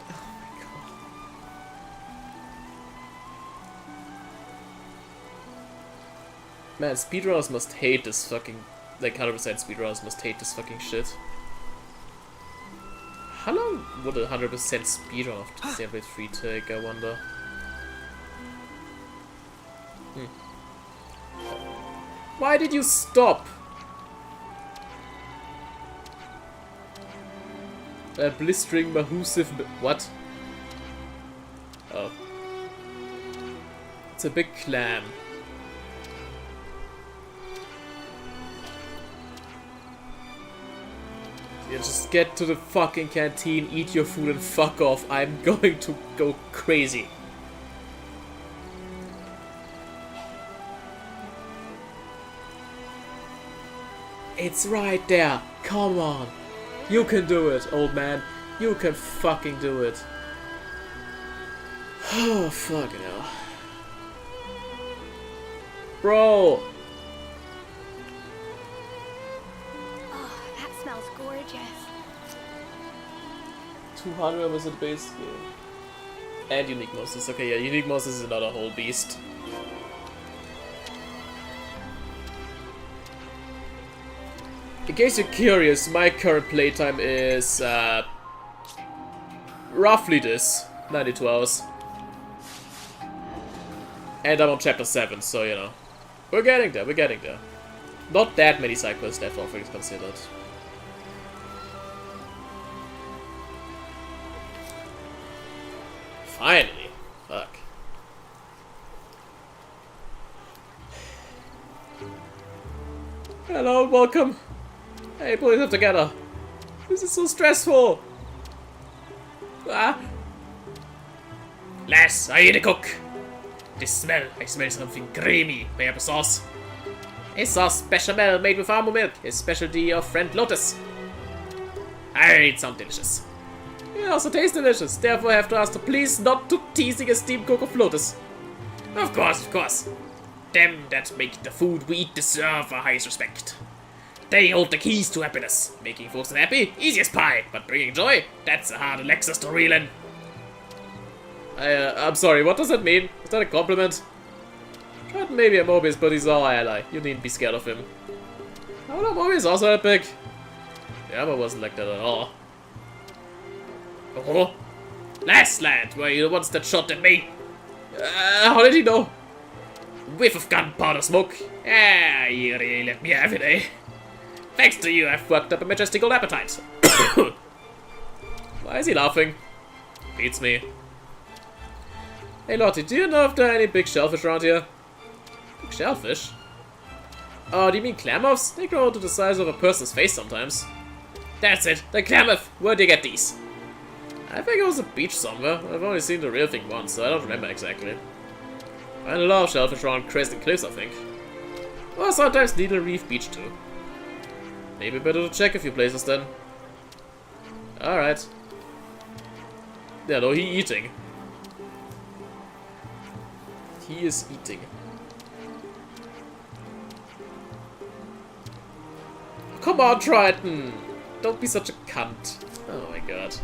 Oh my god. Man, speedrunners must hate this fucking... Like, 100% speedrunners must hate this fucking shit. How long would a 100% speedrun of Xenoblade 3 take, I wonder? Why did you stop? A blistering mahusive... What? Oh. It's a big clam. You just get to the fucking canteen, eat your food and fuck off. I'm going to go crazy. It's right there. Come on. You can do it, old man. You can fucking do it. Oh, fucking hell. Bro! Oh, that smells gorgeous. 200 was the base game. And Unique Monsters. Okay, yeah, Unique Monsters is another whole beast. In case you're curious, my current playtime is roughly this, 92 hours. And I'm on chapter 7, so you know. We're getting there, we're getting there. Not that many side quests left, all things considered. Finally. Fuck. Hello, welcome. Hey, pull yourself together. This is so stressful. Ah. Lass, are you the cook? This smell, I smell something creamy. May I have a sauce? A sauce bechamel made with almond milk, a specialty of friend Lotus. It sounds delicious. It also tastes delicious, therefore I have to ask to please not to teasing a steamed cook of Lotus. Of course. Them that make the food we eat deserve our highest respect. They hold the keys to happiness. Making folks happy, easy as pie, but bringing joy, that's a hard Alexis to reel in. I'm sorry, what does that mean? Is that a compliment? Triton may be a Mobius, but he's our ally. You needn't be scared of him. Oh no, Mobius also epic. The armor wasn't like that at all. Oh, last land, were you the ones that shot at me? How did he know? Whiff of gunpowder smoke. Ah, you really let me have it, eh? Thanks to you, I've worked up a majestical appetite. Why is he laughing? Beats me. Hey Lottie, do you know if there are any big shellfish around here? Big shellfish? Oh, do you mean Klamaths? They grow to the size of a person's face sometimes. That's it, the Klamath! Where'd you get these? I think it was a beach somewhere. I've only seen the real thing once, so I don't remember exactly. I find a lot of shellfish around Crescent Cliffs, I think. Or sometimes Needle Reef Beach too. Maybe better to check a few places then. Alright. Yeah, no, he eating. He is eating. Come on, Triton! Don't be such a cunt. Oh my god.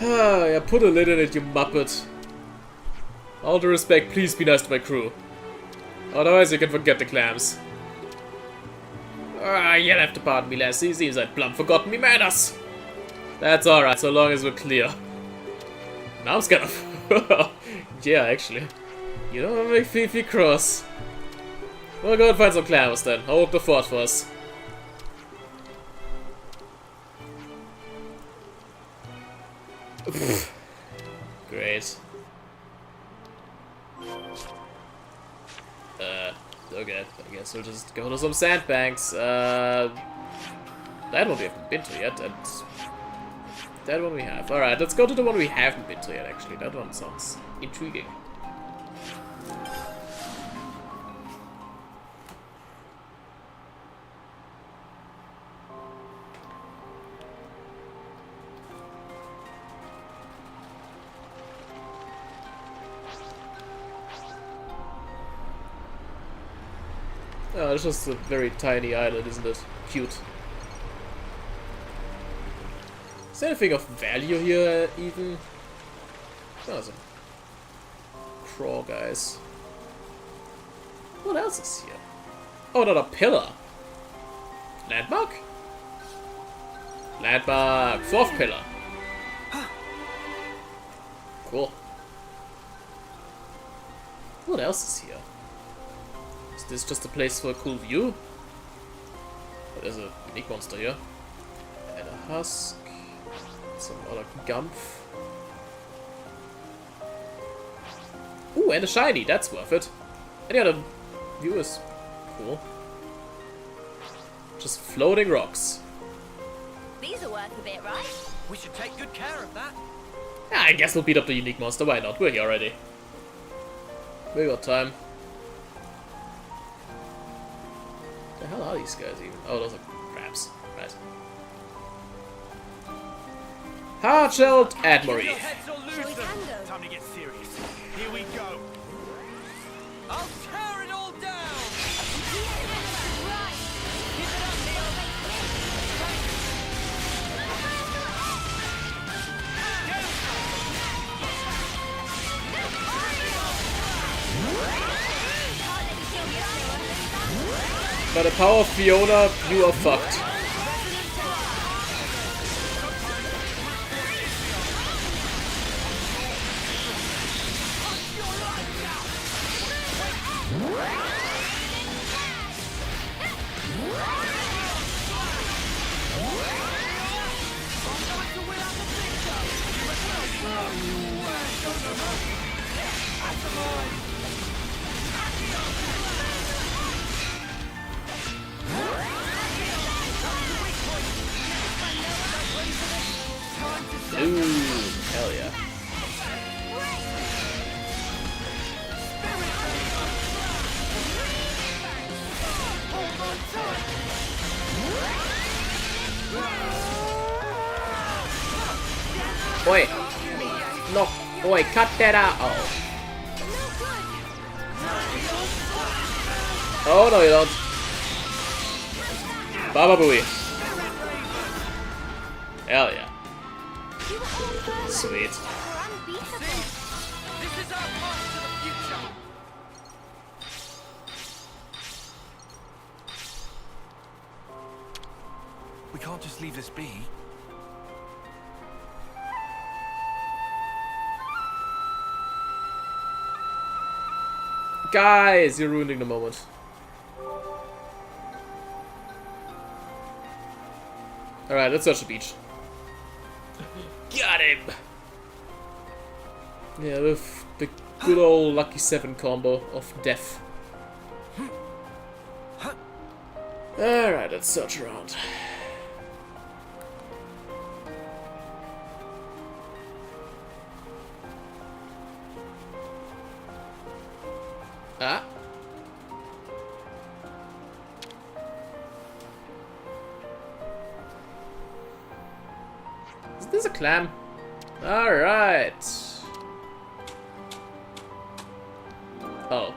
Ah, yeah, put a lid in it, you muppet. All due respect, please be nice to my crew. Otherwise you can forget the clams. Ah, you'll have to pardon me, lassie. Seems I'd plumb forgotten me manners. That's alright, so long as we're clear. Now I'm scared of... yeah, actually. You don't make Fifi cross. We'll go and find some clams then. Hold the fort for us. Great. Okay, I guess we'll just go to some sandbanks. That one we haven't been to yet, and that one we have. Alright, let's go to the one we haven't been to yet, actually. That one sounds intriguing. Oh, it's just a very tiny island, isn't it? Cute. Is there anything of value here, even? Oh, some crawl guys. What else is here? Oh, another pillar. Landmark? Landmark. 4th pillar. Cool. What else is here? Is this just a place for a cool view? Oh, there's a unique monster here. And a husk. Some other gumph. Ooh, and a shiny. That's worth it. And yeah, the view is cool. Just floating rocks. These are worth a bit, right? We should take good care of that. Yeah, I guess we'll beat up the unique monster. Why not? We're here already. We got time. The hell are these guys even? Oh, those are crabs. Right. Hard-shelled Admiral. Your heads or lose them. Time to get serious. Here we go. I'll tear it all down. Keep it up, Neil. By the power of Fiona, you are fucked. Ooh, hell yeah. Oi! No! Oi, cut that out! Oh. Oh no, you don't. Baba Booey. Hell yeah. Sweet. This is our path to the future. We can't just leave this be. Guys, you're ruining the moment. Alright, let's search the beach. Got him! Yeah, with the good old Lucky 7 combo of death. Alright, let's search around. Ah. Is this a clam? Alright. Oh.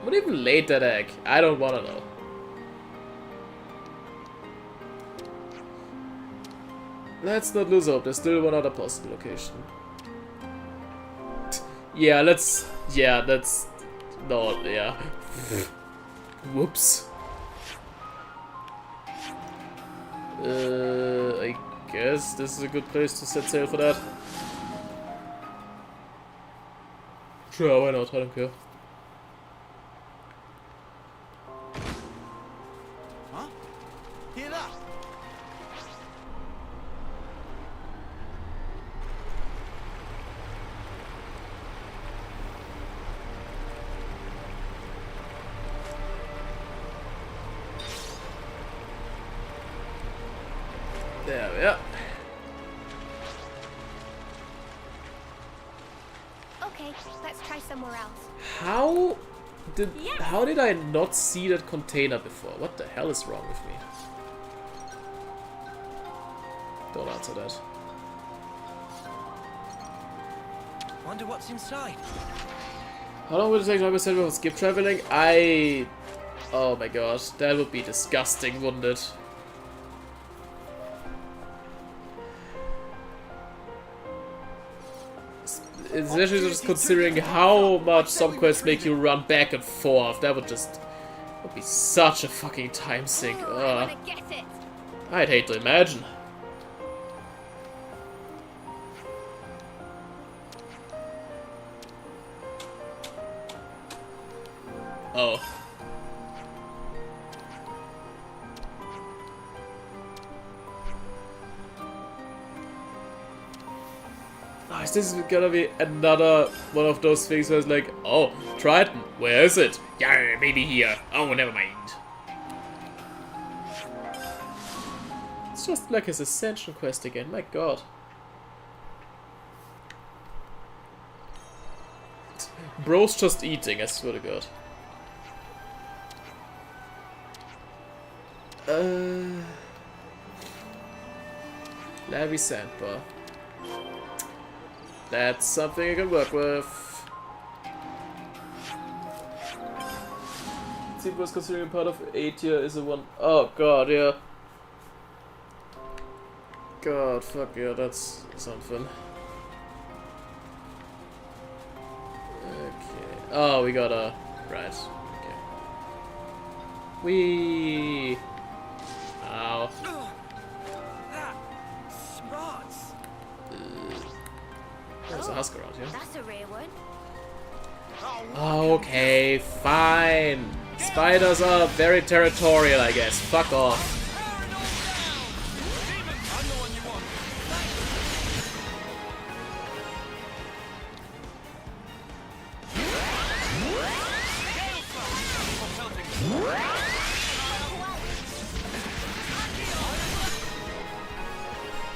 What even laid that egg? I don't wanna know. Let's not lose hope, there's still one other possible location. Yeah, let's... Yeah, that's... No, yeah. Whoops. I guess this is a good place to set sail for that. Sure, why not? I don't care. Huh? Hear that? There we are. Okay, let's try somewhere else. How did I not see that container before? What the hell is wrong with me? Don't answer that. Wonder what's inside. How long would it take to understand about skip traveling? Oh my god, that would be disgusting, wouldn't it? Especially just considering how much some quests make you run back and forth. That would be such a fucking time sink. I wanna get it. I'd hate to imagine. Oh. Oh, is this gonna be another one of those things where it's like, oh, Triton, where is it? Yeah, maybe here. Oh, never mind. It's just like his Ascension quest again, my god. Bro's just eating, I swear to god. Levy Sandbar. That's something I can work with. Team was considering part of A tier is a one. Oh god, yeah. God, fuck yeah, that's something. Okay. Oh, we got a. Right. Okay. Wee. Ow. Smarts. There's a husk around here. That's a rare one. Okay, fine. Spiders are very territorial, I guess. Fuck off.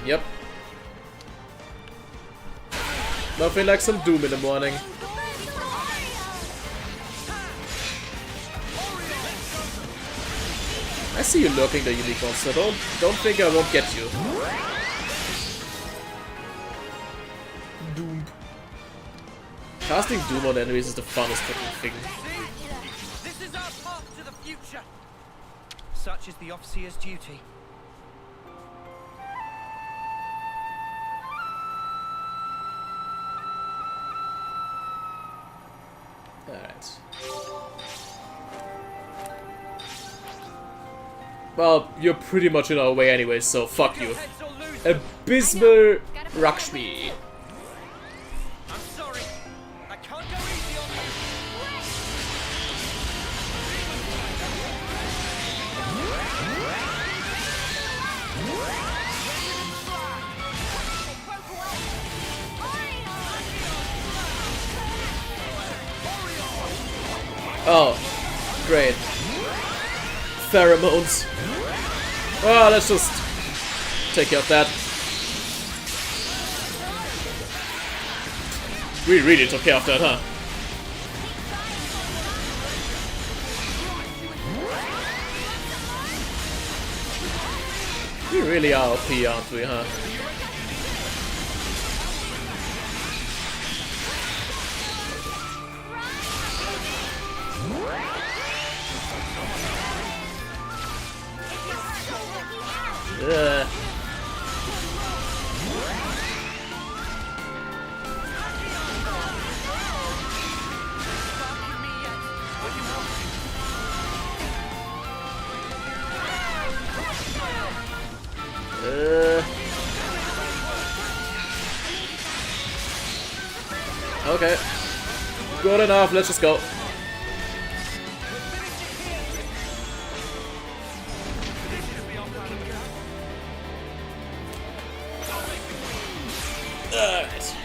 Yep. Nothing like some doom in the morning. I see you lurking, the unique monster. Don't think I won't get you. Doom. Casting Doom on enemies is the funnest fucking thing. This is our path to the future. Such is the Overseer's duty. Alright. Well, you're pretty much in our way anyway, so fuck you. Abysmal Rakshmi. I'm sorry. Oh, great. Pheromones. Oh, let's just take care of that. We really took care of that, huh? We really are OP, aren't we, huh? Ugh. Okay. Good enough, let's just go. Alright.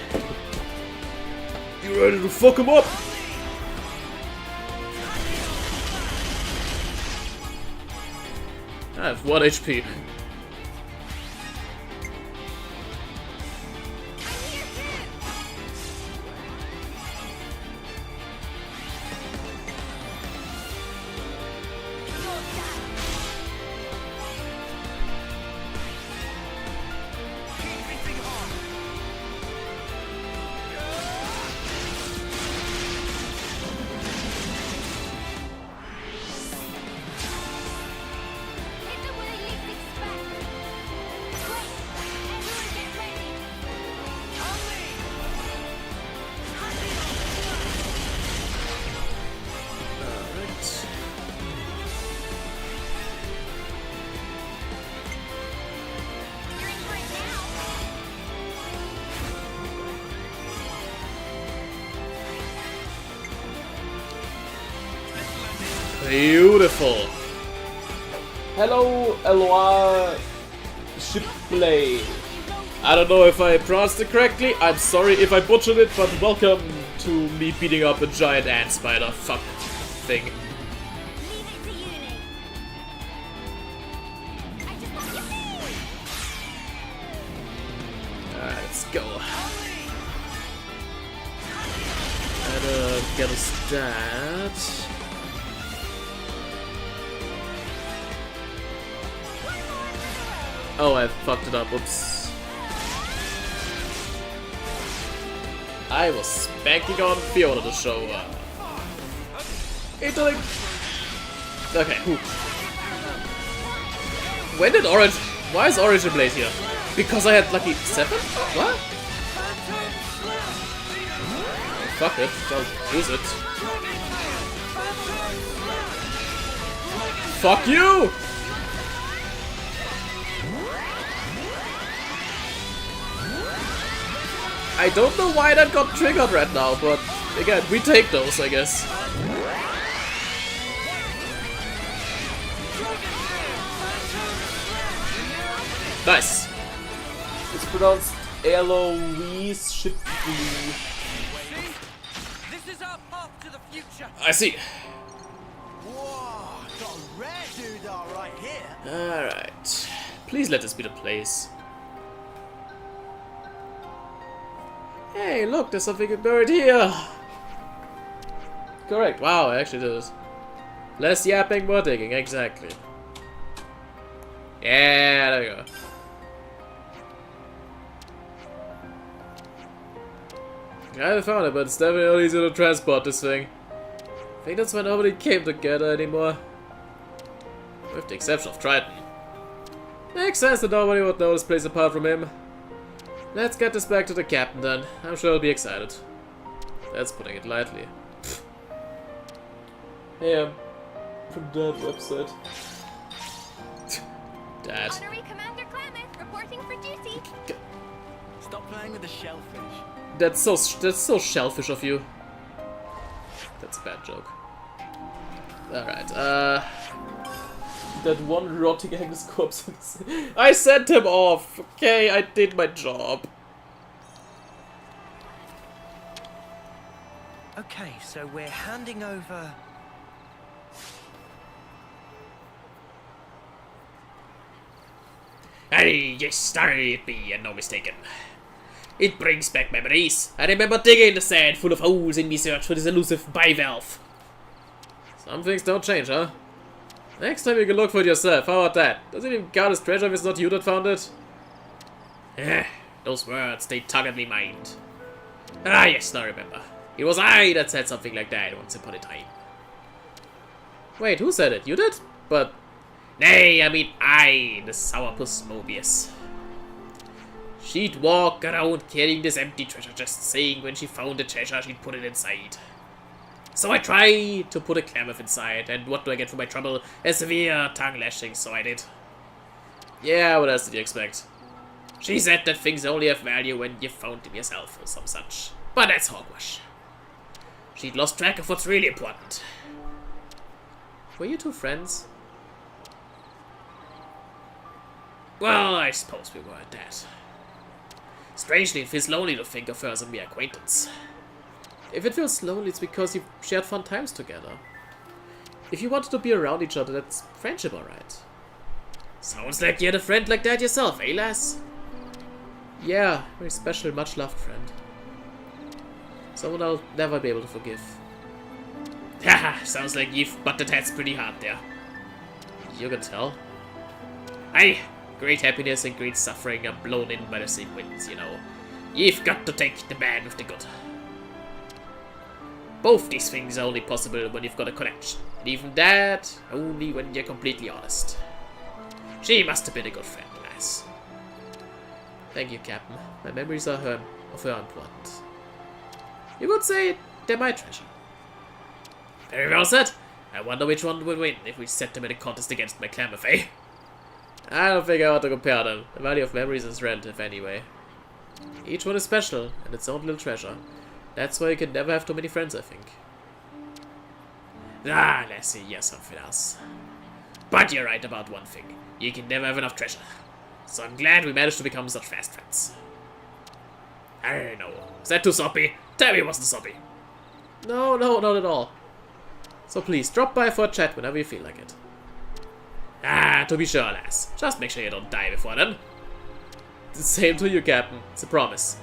You ready to fuck him up? I have 1 HP. Beautiful. Hello, Eloi Shipley. I don't know if I pronounced it correctly. I'm sorry if I butchered it, but welcome to me beating up a giant ant spider fuck thing. Alright, let's go. And get a stat. Oh, I fucked it up. Oops. I was spanking on Fiona to show Interlink. Okay, who? When did Orange... Why is Orange Blade here? Because I had lucky 7? What? Fuck it, I'll use it. Fuck you! I don't know why that got triggered right now, but again, we take those, I guess. Nice. It's pronounced Eloise Shipley. This is our path to the future. I see. Whoa, got a rare doodah right here. Alright. Please let this be the place. Hey, look, there's something buried here. Correct. Wow, I actually did it. Less yapping, more digging. Exactly. Yeah, there we go. I haven't found it, but it's definitely easy to transport this thing. I think that's why nobody came together anymore. With the exception of Triton. Makes sense that nobody would know this place apart from him. Let's get this back to the captain then. I'm sure he'll be excited. That's putting it lightly. Hey, I'm from that website. Dad. Honorary Commander Klamath reporting for duty. Stop playing with the shellfish. That's so shellfish of you. That's a bad joke. Alright, that one rotting Angus corpse. I sent him off! Okay, I did my job. Okay, so we're handing over Aye, yes, sorry it be, and no mistaken. It brings back memories. I remember digging in the sand full of holes in me search for this elusive bivalve. Some things don't change, huh? Next time you can look for it yourself, how about that? Does it even guard his treasure if it's not you that found it? Eh, those words, they tug at me mind. Ah, yes, now I remember. It was I that said something like that once upon a time. Wait, who said it? You did? But... Nay, I mean I, the sourpuss Mobius. She'd walk around carrying this empty treasure chest, saying when she found the treasure she'd put it inside. So I tried to put a Klamath inside, and what do I get for my trouble? A severe tongue lashing, so I did. Yeah, what else did you expect? She said that things only have value when you found them yourself, or some such. But that's hogwash. She'd lost track of what's really important. Were you two friends? Well, I suppose we were at that. Strangely, it feels lonely to think of her as a mere acquaintance. If it feels lonely, it's because you've shared fun times together. If you wanted to be around each other, that's friendship, alright. Sounds like you had a friend like that yourself, eh, lass? Yeah, very special, much-loved friend. Someone I'll never be able to forgive. Haha, sounds like you've butted heads pretty hard there. You can tell. Aye, great happiness and great suffering are blown in by the same winds, you know. You've got to take the bad with the good. Both these things are only possible when you've got a connection. And even that, only when you're completely honest. She must have been a good friend, lass. Thank you, Captain. My memories of her important. You could say they're my treasure. Very well said. I wonder which one would win if we set them in a contest against my Klamath, eh? I don't think I ought to compare them. The value of memories is relative anyway. Each one is special, and its own little treasure. That's why you can never have too many friends, I think. Ah, lassie, you're something else. But you're right about one thing. You can never have enough treasure. So I'm glad we managed to become such fast friends. I don't know. Is that too soppy? Tell me it wasn't soppy. No, not at all. So please, drop by for a chat whenever you feel like it. Ah, to be sure, lass. Just make sure you don't die before then. The same to you, Captain. It's a promise.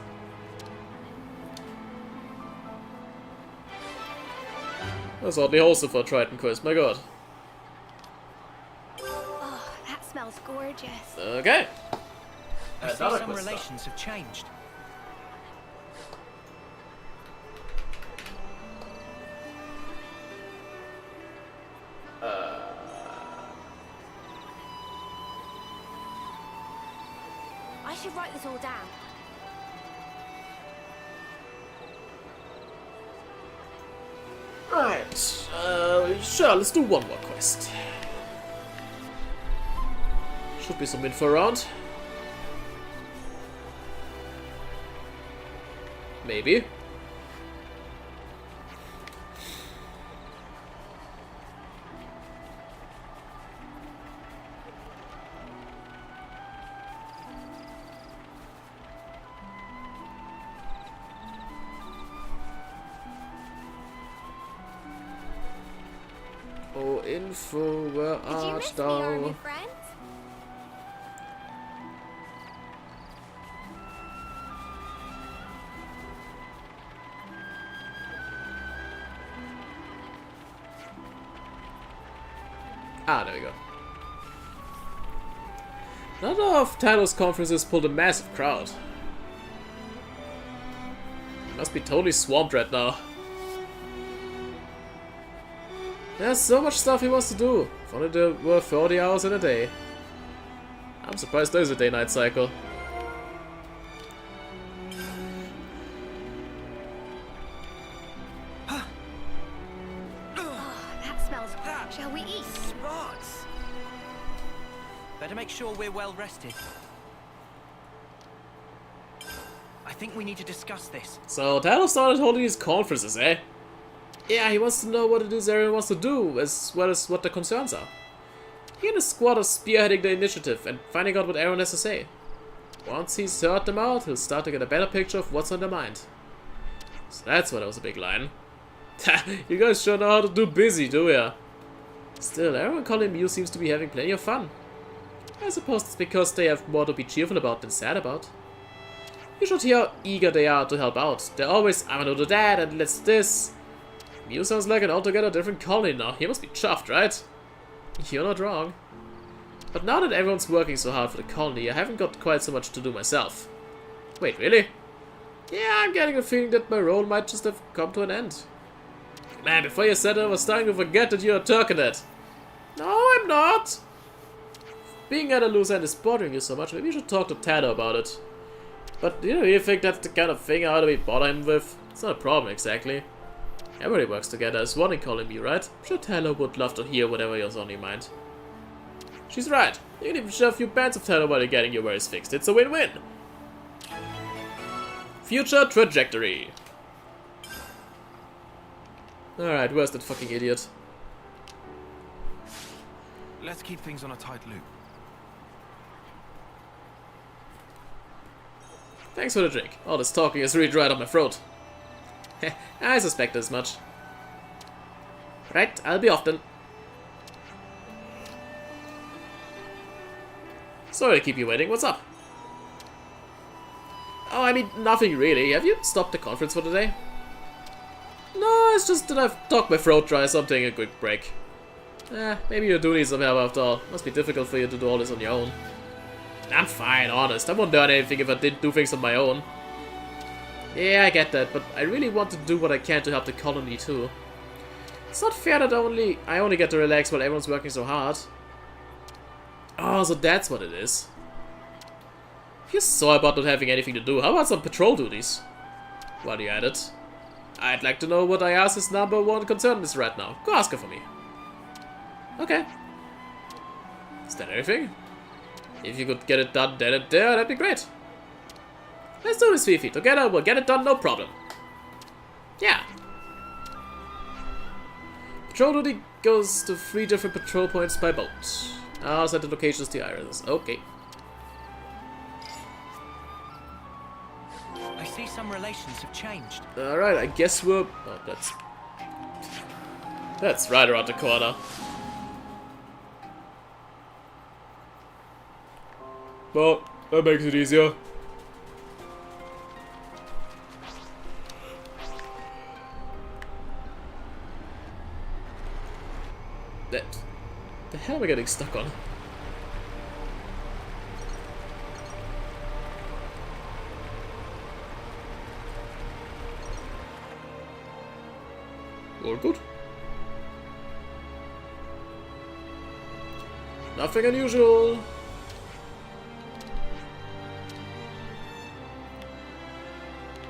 That's oddly wholesome for a Triton quiz, my god. Oh, that smells gorgeous. Okay. I see some relations have changed. I should write this all down. Right. Sure, let's do one more quest. Should be some info around. Maybe. Oh, info, where Did you art miss me, our thou? new friends? Ah, there we go. None of Talos conferences pulled a massive crowd. Must be totally swamped right now. There's so much stuff he wants to do. If only there were 40 hours in a day. I'm surprised there's a day-night cycle. That smells. Shall we eat? Sparks! Better make sure we're well rested. I think we need to discuss this. So Talos started holding these conferences, eh? Yeah, he wants to know what it is everyone wants to do, as well as what the concerns are. He and his squad are spearheading the initiative and finding out what everyone has to say. Once he's heard them out, he'll start to get a better picture of what's on their mind. So that's why that was a big line. You guys sure know how to do busy, do ya? Still, everyone calling you seems to be having plenty of fun. I suppose it's because they have more to be cheerful about than sad about. You should hear how eager they are to help out. They're always, I want to do that and let's do this. Mew sounds like an altogether different colony now. He must be chuffed, right? You're not wrong. But now that everyone's working so hard for the colony, I haven't got quite so much to do myself. Wait, really? Yeah, I'm getting a feeling that my role might just have come to an end. Man, before you said it, I was starting to forget that you're a Turkinet. No, I'm not! Being at a loose end is bothering you so much, maybe you should talk to Tanner about it. But do you really think that's the kind of thing I ought to be bothering him with? It's not a problem, exactly. Everybody works together as one in calling me, right? I'm sure Taylor would love to hear whatever is on your mind. She's right. You can even share a few bands of Taylor while you're getting your worries fixed. It's a win-win. Future trajectory. Alright, where's that fucking idiot? Let's keep things on a tight loop. Thanks for the drink. All this talking is really dried up my throat. I suspect as much. Right, I'll be off then. Sorry to keep you waiting, what's up? Oh, I mean, nothing really. Have you stopped the conference for today? No, it's just that I've talked my throat dry, so I'm taking a quick break. Maybe you do need some help after all. Must be difficult for you to do all this on your own. I'm fine, honest. I won't do anything if I didn't do things on my own. Yeah, I get that, but I really want to do what I can to help the colony too. It's not fair that I only get to relax while everyone's working so hard. Oh, so that's what it is. If you're so about not having anything to do, how about some patrol duties? While you're at it. I'd like to know what Ayasa's #1 concern is right now. Go ask her for me. Okay. Is that everything? If you could get it done then and there, that'd be great. Let's do this, Fifi. Together, we'll get it done, no problem. Yeah. Patrol duty goes to 3 different patrol points by boat. I'll set the locations to Iris. Okay. I see some relations have changed. Alright, I guess we're... Oh, that's right around the corner. Well, that makes it easier. The hell am I getting stuck on? All good. Nothing unusual.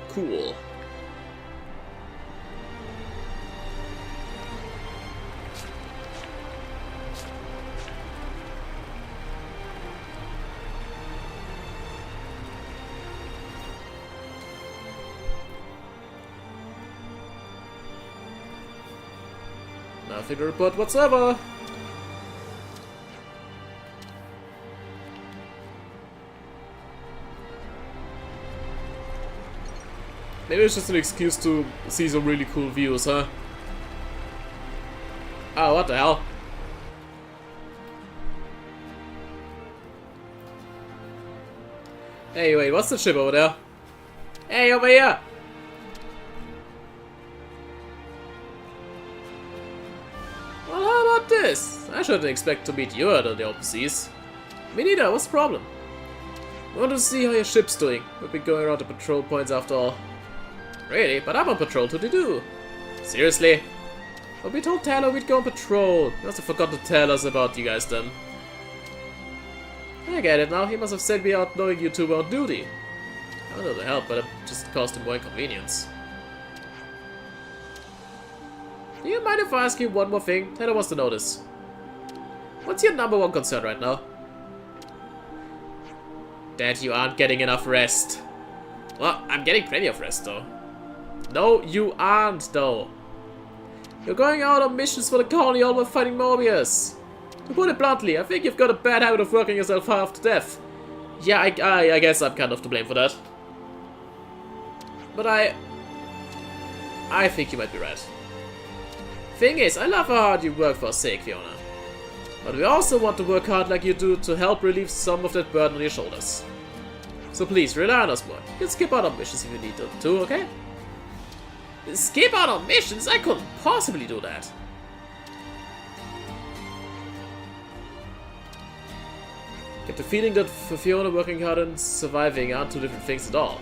Cool. Nothing to report whatsoever. Maybe it's just an excuse to see some really cool views, huh? Oh, what the hell? Hey, wait, what's the ship over there? Hey, over here! Well, how about this? I shouldn't expect to meet you out on the open seas. Me neither, what's the problem? I want to see how your ship's doing. We'll be going around the patrol points after all. Really? But I'm on patrol to do. Seriously? Well, we told Taylor we'd go on patrol. He must have forgot to tell us about you guys then. I get it now. He must have sent me out knowing you two were on duty. I don't know the help, but it just caused him more inconvenience. Do you mind if I ask you one more thing? Taylor wants to know this. What's your #1 concern right now? That you aren't getting enough rest. Well, I'm getting plenty of rest though. No, you aren't though. You're going out on missions for the colony all while fighting Mobius. To put it bluntly, I think you've got a bad habit of working yourself half to death. Yeah, I guess I'm kind of to blame for that. But I think you might be right. Thing is, I love how hard you work for our sake, Fiona. But we also want to work hard like you do to help relieve some of that burden on your shoulders. So please, rely on us more. You can skip out on missions if you need to, okay? Skip out on missions? I couldn't possibly do that. Get the feeling that for Fiona, working hard and surviving aren't two different things at all.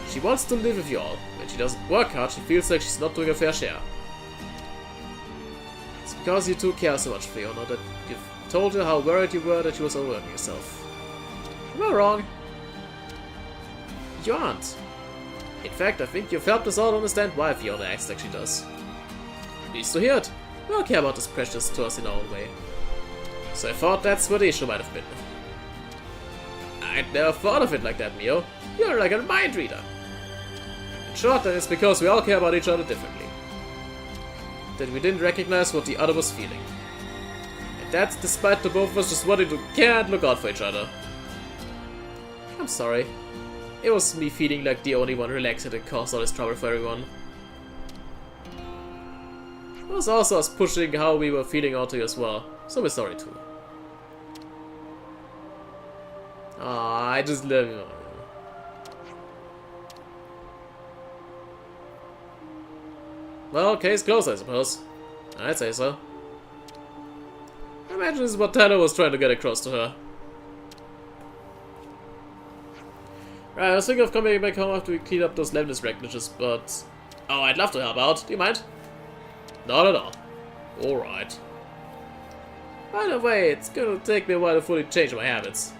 She wants to live with you all. When she doesn't work hard, she feels like she's not doing a fair share. It's because you two care so much, Fiona, that you've told her how worried you were that she was overworking herself. Am I wrong? You aren't. In fact, I think you've helped us all understand why Fiona acts like she does. Pleased to hear it. We all care about this precious to us in our own way. So I thought that's what the issue might have been. I'd never thought of it like that, Mio. You're like a mind reader. In short, then it's because we all care about each other differently. That we didn't recognize what the other was feeling. And that's despite the both of us just wanting to care and look out for each other. I'm sorry. It was me feeling like the only one relaxed and caused all this trouble for everyone. It was also us pushing how we were feeling onto you as well. So we're sorry too. Aw, I just love you. Well, case closed, I suppose. I'd say so. I imagine this is what Tyler was trying to get across to her. Right, I was thinking of coming back home after we clean up those Leibniz wreckages, but... Oh, I'd love to help out. Do you mind? Not at all. Alright. By the way, it's gonna take me a while to fully change my habits.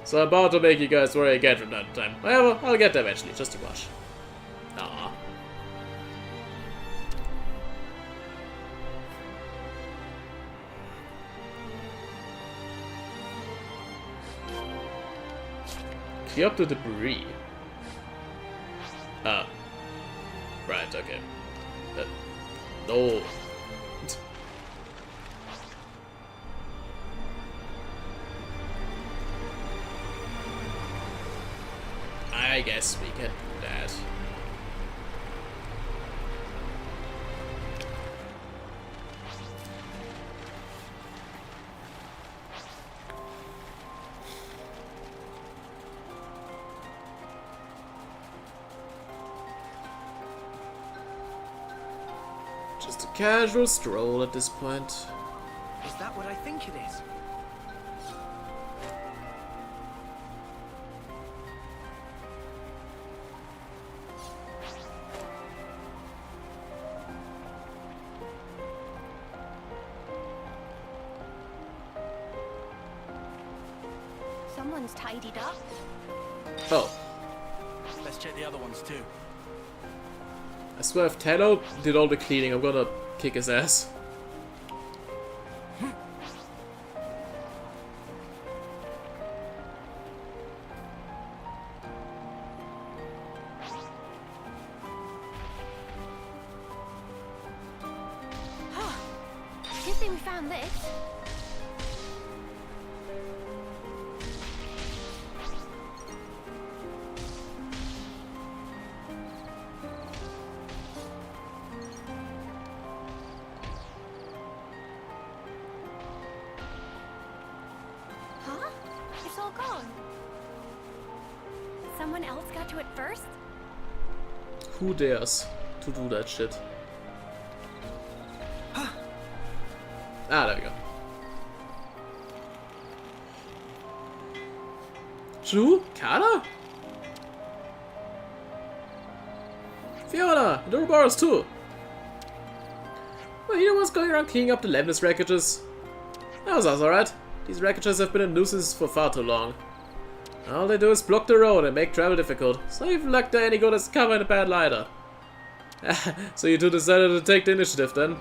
So I'm about to make you guys worry again from time to time. However, I'll get there eventually, just to watch. Aww. Clear up the debris. Ah. Right, okay. No. I guess we can do that. Just a casual stroll at this point. Is that what I think it is? Someone's tidied up. Oh. Let's check the other ones too. I swear if Tello did all the cleaning, I'm gonna kick his ass. Good thing we found this. Huh? It's all gone. Someone else got to it first? Who dares to do that shit? Ah, there we go. Drew? Carter? Fiona! The Ouroboros too! Well, you know what's going around cleaning up the Leibniz wreckages? That was us, alright. These wreckages have been a nuisance for far too long. All they do is block the road and make travel difficult, so even luck they're any good as cover in a bad lighter. So you two decided to take the initiative then?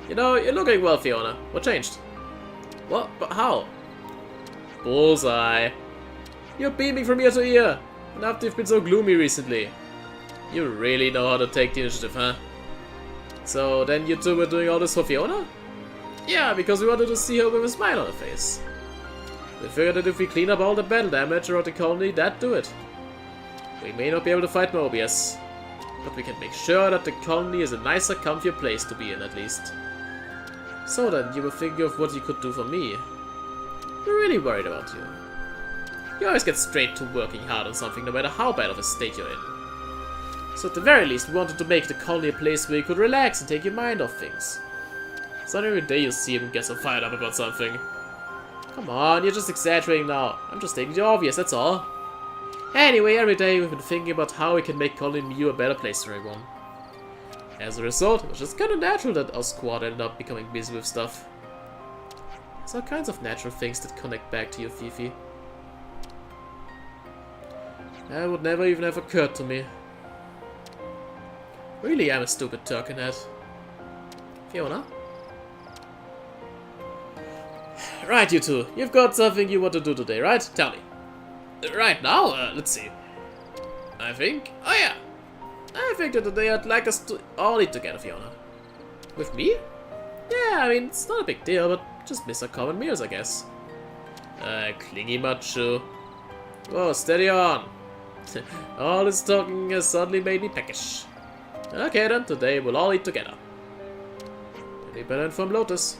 You know, you're looking well, Fiona. What changed? What? But how? Bullseye. You're beaming from ear to ear. And after you've been so gloomy recently. You really know how to take the initiative, huh? So then you two were doing all this for Fiona? Yeah, because we wanted to see her with a smile on her face. We figured that if we clean up all the battle damage around the colony, that'd do it. We may not be able to fight Mobius, but we can make sure that the colony is a nicer, comfier place to be in at least. So then, you were thinking of what you could do for me. We're really worried about you. You always get straight to working hard on something, no matter how bad of a state you're in. So at the very least, we wanted to make the colony a place where you could relax and take your mind off things. It's not every day you see him get so fired up about something. Come on, you're just exaggerating now. I'm just stating the obvious, that's all. Anyway, every day we've been thinking about how we can make Colony Mu a better place for everyone. As a result, it was just kinda natural that our squad ended up becoming busy with stuff. There's all kinds of natural things that connect back to you, Fifi. That would never even have occurred to me. Really am a stupid turkeyhead. Fiona? Right, you two. You've got something you want to do today, right? Tell me. Right now? Let's see. I think... Oh yeah! I think that today I'd like us to all eat together, Fiona. With me? Yeah, I mean, it's not a big deal, but just miss our common meals, I guess. Clingy macho. Whoa, steady on. All this talking has suddenly made me peckish. Okay then, today we'll all eat together. Any better inform Lotus?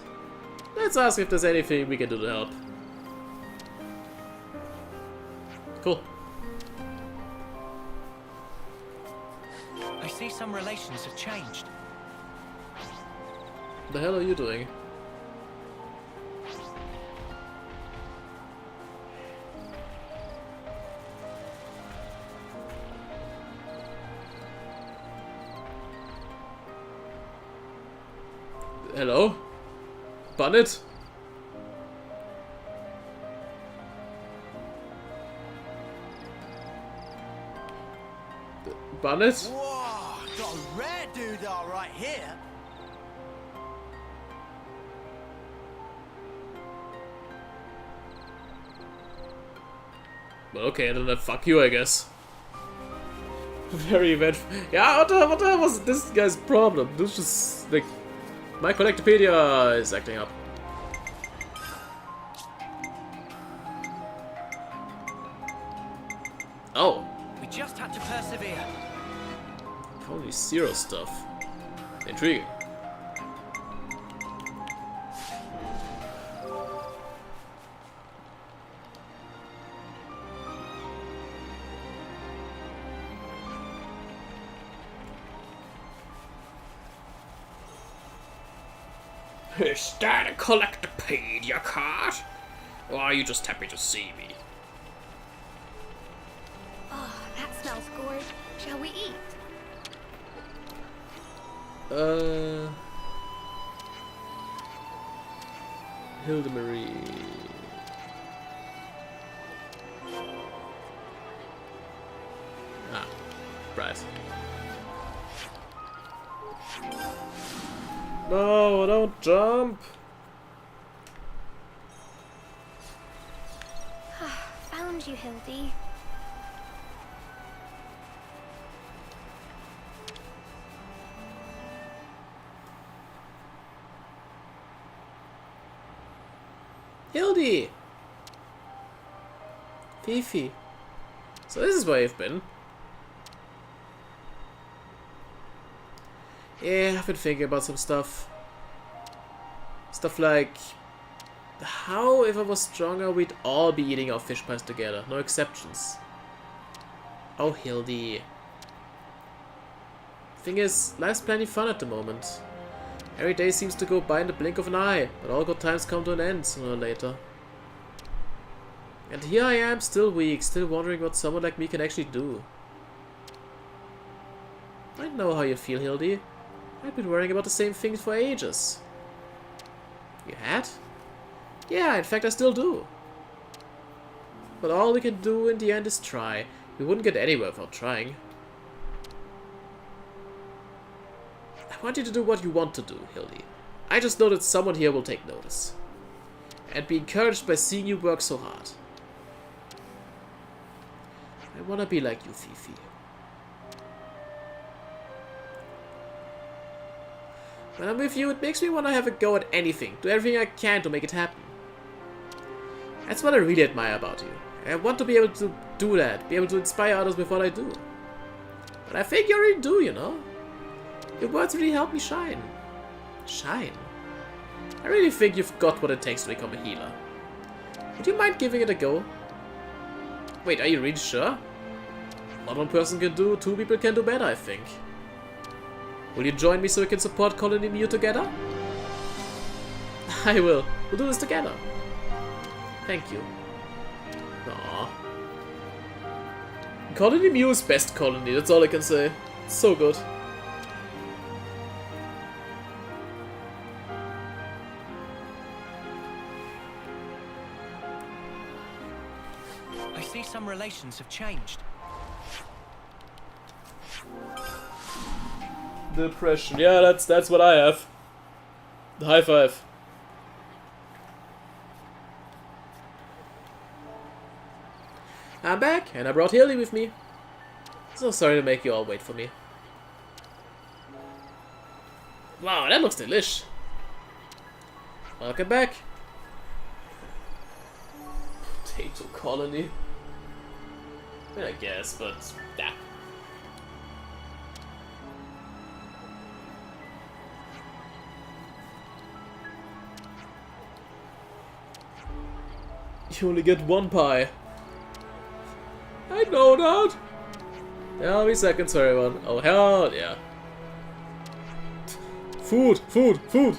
Let's ask if there's anything we can do to help. Cool. I see some relations have changed. What the hell are you doing? Hello? Bonnet? Bonnet? Whoa, got a rare doodah right here. Well, okay, then fuck you, I guess. Very eventful. Yeah, what the hell was this guy's problem? This is just like my Collectopedia is acting up. Oh. We just had to persevere. Only zero stuff. Intriguing. Is that a Collectopedia card? Or are you just happy to see me? Oh, that smells good. Shall we eat? Hildemarie. Ah, right. No, don't jump! Found you, Hildy. Hildy! Fifi. So this is where you've been. Yeah, I've been thinking about some stuff. Stuff like... how, if I was stronger, we'd all be eating our fish pies together. No exceptions. Oh, Hildy. Thing is, life's plenty fun at the moment. Every day seems to go by in the blink of an eye, but all good times come to an end sooner or later. And here I am, still weak, still wondering what someone like me can actually do. I know how you feel, Hildy. I've been worrying about the same things for ages. You had? Yeah, in fact I still do. But all we can do in the end is try. We wouldn't get anywhere without trying. I want you to do what you want to do, Hildy. I just know that someone here will take notice. And be encouraged by seeing you work so hard. I wanna be like you, Fifi. When I'm with you, it makes me want to have a go at anything, do everything I can to make it happen. That's what I really admire about you. I want to be able to do that, be able to inspire others with what I do. But I think you already do, you know? Your words really help me shine. Shine? I really think you've got what it takes to become a healer. Would you mind giving it a go? Wait, are you really sure? What one person can do, two people can do better, I think. Will you join me so we can support Colony Mew together? I will. We'll do this together. Thank you. Aww. Colony Mew is best colony, that's all I can say. It's so good. I see some relations have changed. Depression, yeah, that's what I have. High five. I'm back, and I brought Hilly with me. So sorry to make you all wait for me. Wow, that looks delish. Welcome back. Potato colony. I mean, I guess, but nah. You only get one pie. I know that. There'll be seconds for everyone. Oh hell yeah. Food, food, food.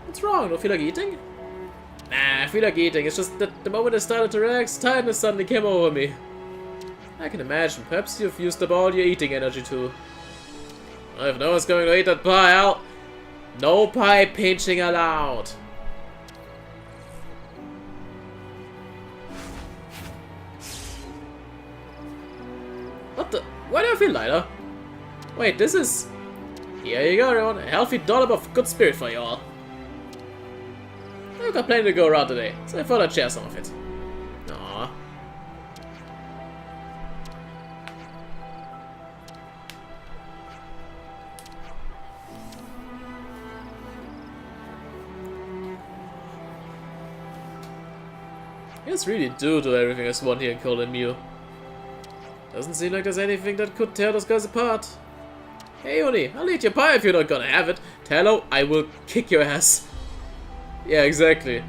What's wrong? Don't feel like eating? Nah, I feel like eating. It's just that the moment I started to relax, tiredness suddenly came over me. I can imagine. Perhaps you've used up all your eating energy too. Well, if no one's going to eat that pie, no pie pinching allowed. What the? Why do I feel lighter? Wait, this is... Here you go, everyone. A healthy dollop of good spirit for you all. I've got plenty to go around today, so I thought I'd share some of it. Aww. You guys really do everything as one here in Colony Mew. Doesn't seem like there's anything that could tear those guys apart. Hey Uni, I'll eat your pie if you're not gonna have it. Tello, I will kick your ass. Yeah, exactly.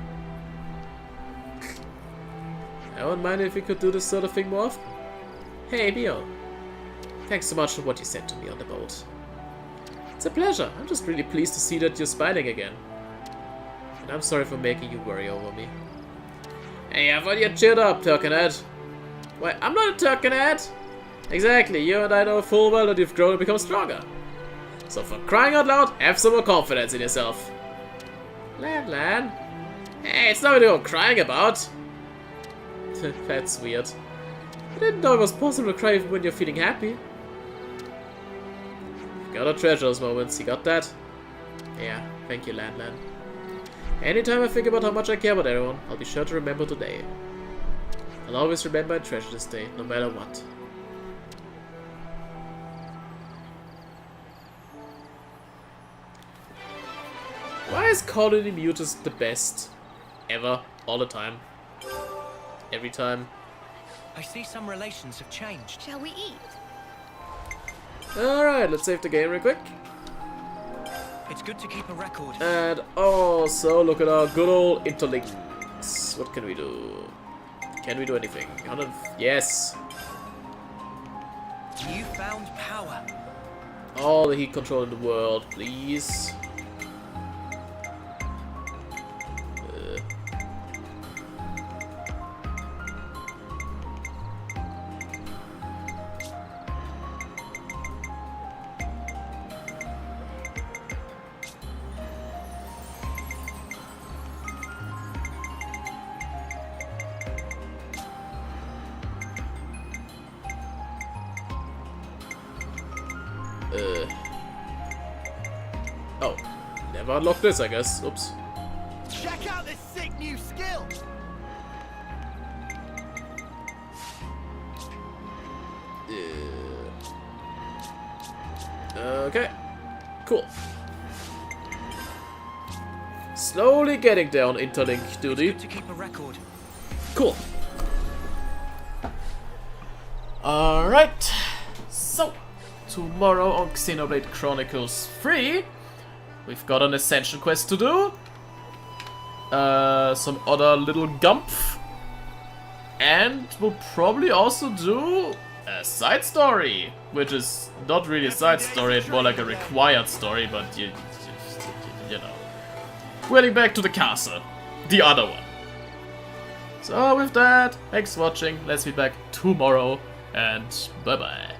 I wouldn't mind if we could do this sort of thing more often. Hey Mio, thanks so much for what you said to me on the boat. It's a pleasure. I'm just really pleased to see that you're smiling again. And I'm sorry for making you worry over me. Hey, I thought you cheered up, Turkenhead. Wait, I'm not a Turkenhead. Exactly, you and I know full well that you've grown and become stronger. So for crying out loud, have some more confidence in yourself. Lan. Hey, it's not what you're crying about. That's weird. I didn't know it was possible to cry even when you're feeling happy. You gotta treasure those moments, you got that? Yeah, thank you, Lan. Anytime I think about how much I care about everyone, I'll be sure to remember today. I'll always remember and treasure this day, no matter what. Why is Colony Mew just the best? Ever. All the time. Every time. I see some relations have changed. Shall we eat? Alright, let's save the game real quick. It's good to keep a record. And also, look at our good old interlinks. What can we do? Can we do anything? Yes. You found power. All the heat control in the world, please. Oh, never unlocked this, I guess. Oops. Check out this sick new skill. Okay, cool. Slowly getting there on interlink duty. Good to keep a record. Cool. Alright. So, tomorrow on Xenoblade Chronicles 3. We've got an Ascension quest to do. Some other little gumph. And we'll probably also do a side story. Which is not really a side story, it's more like a required story, but you know. We're heading back to the castle. The other one. So with that, thanks for watching. Let's be back tomorrow. And bye bye.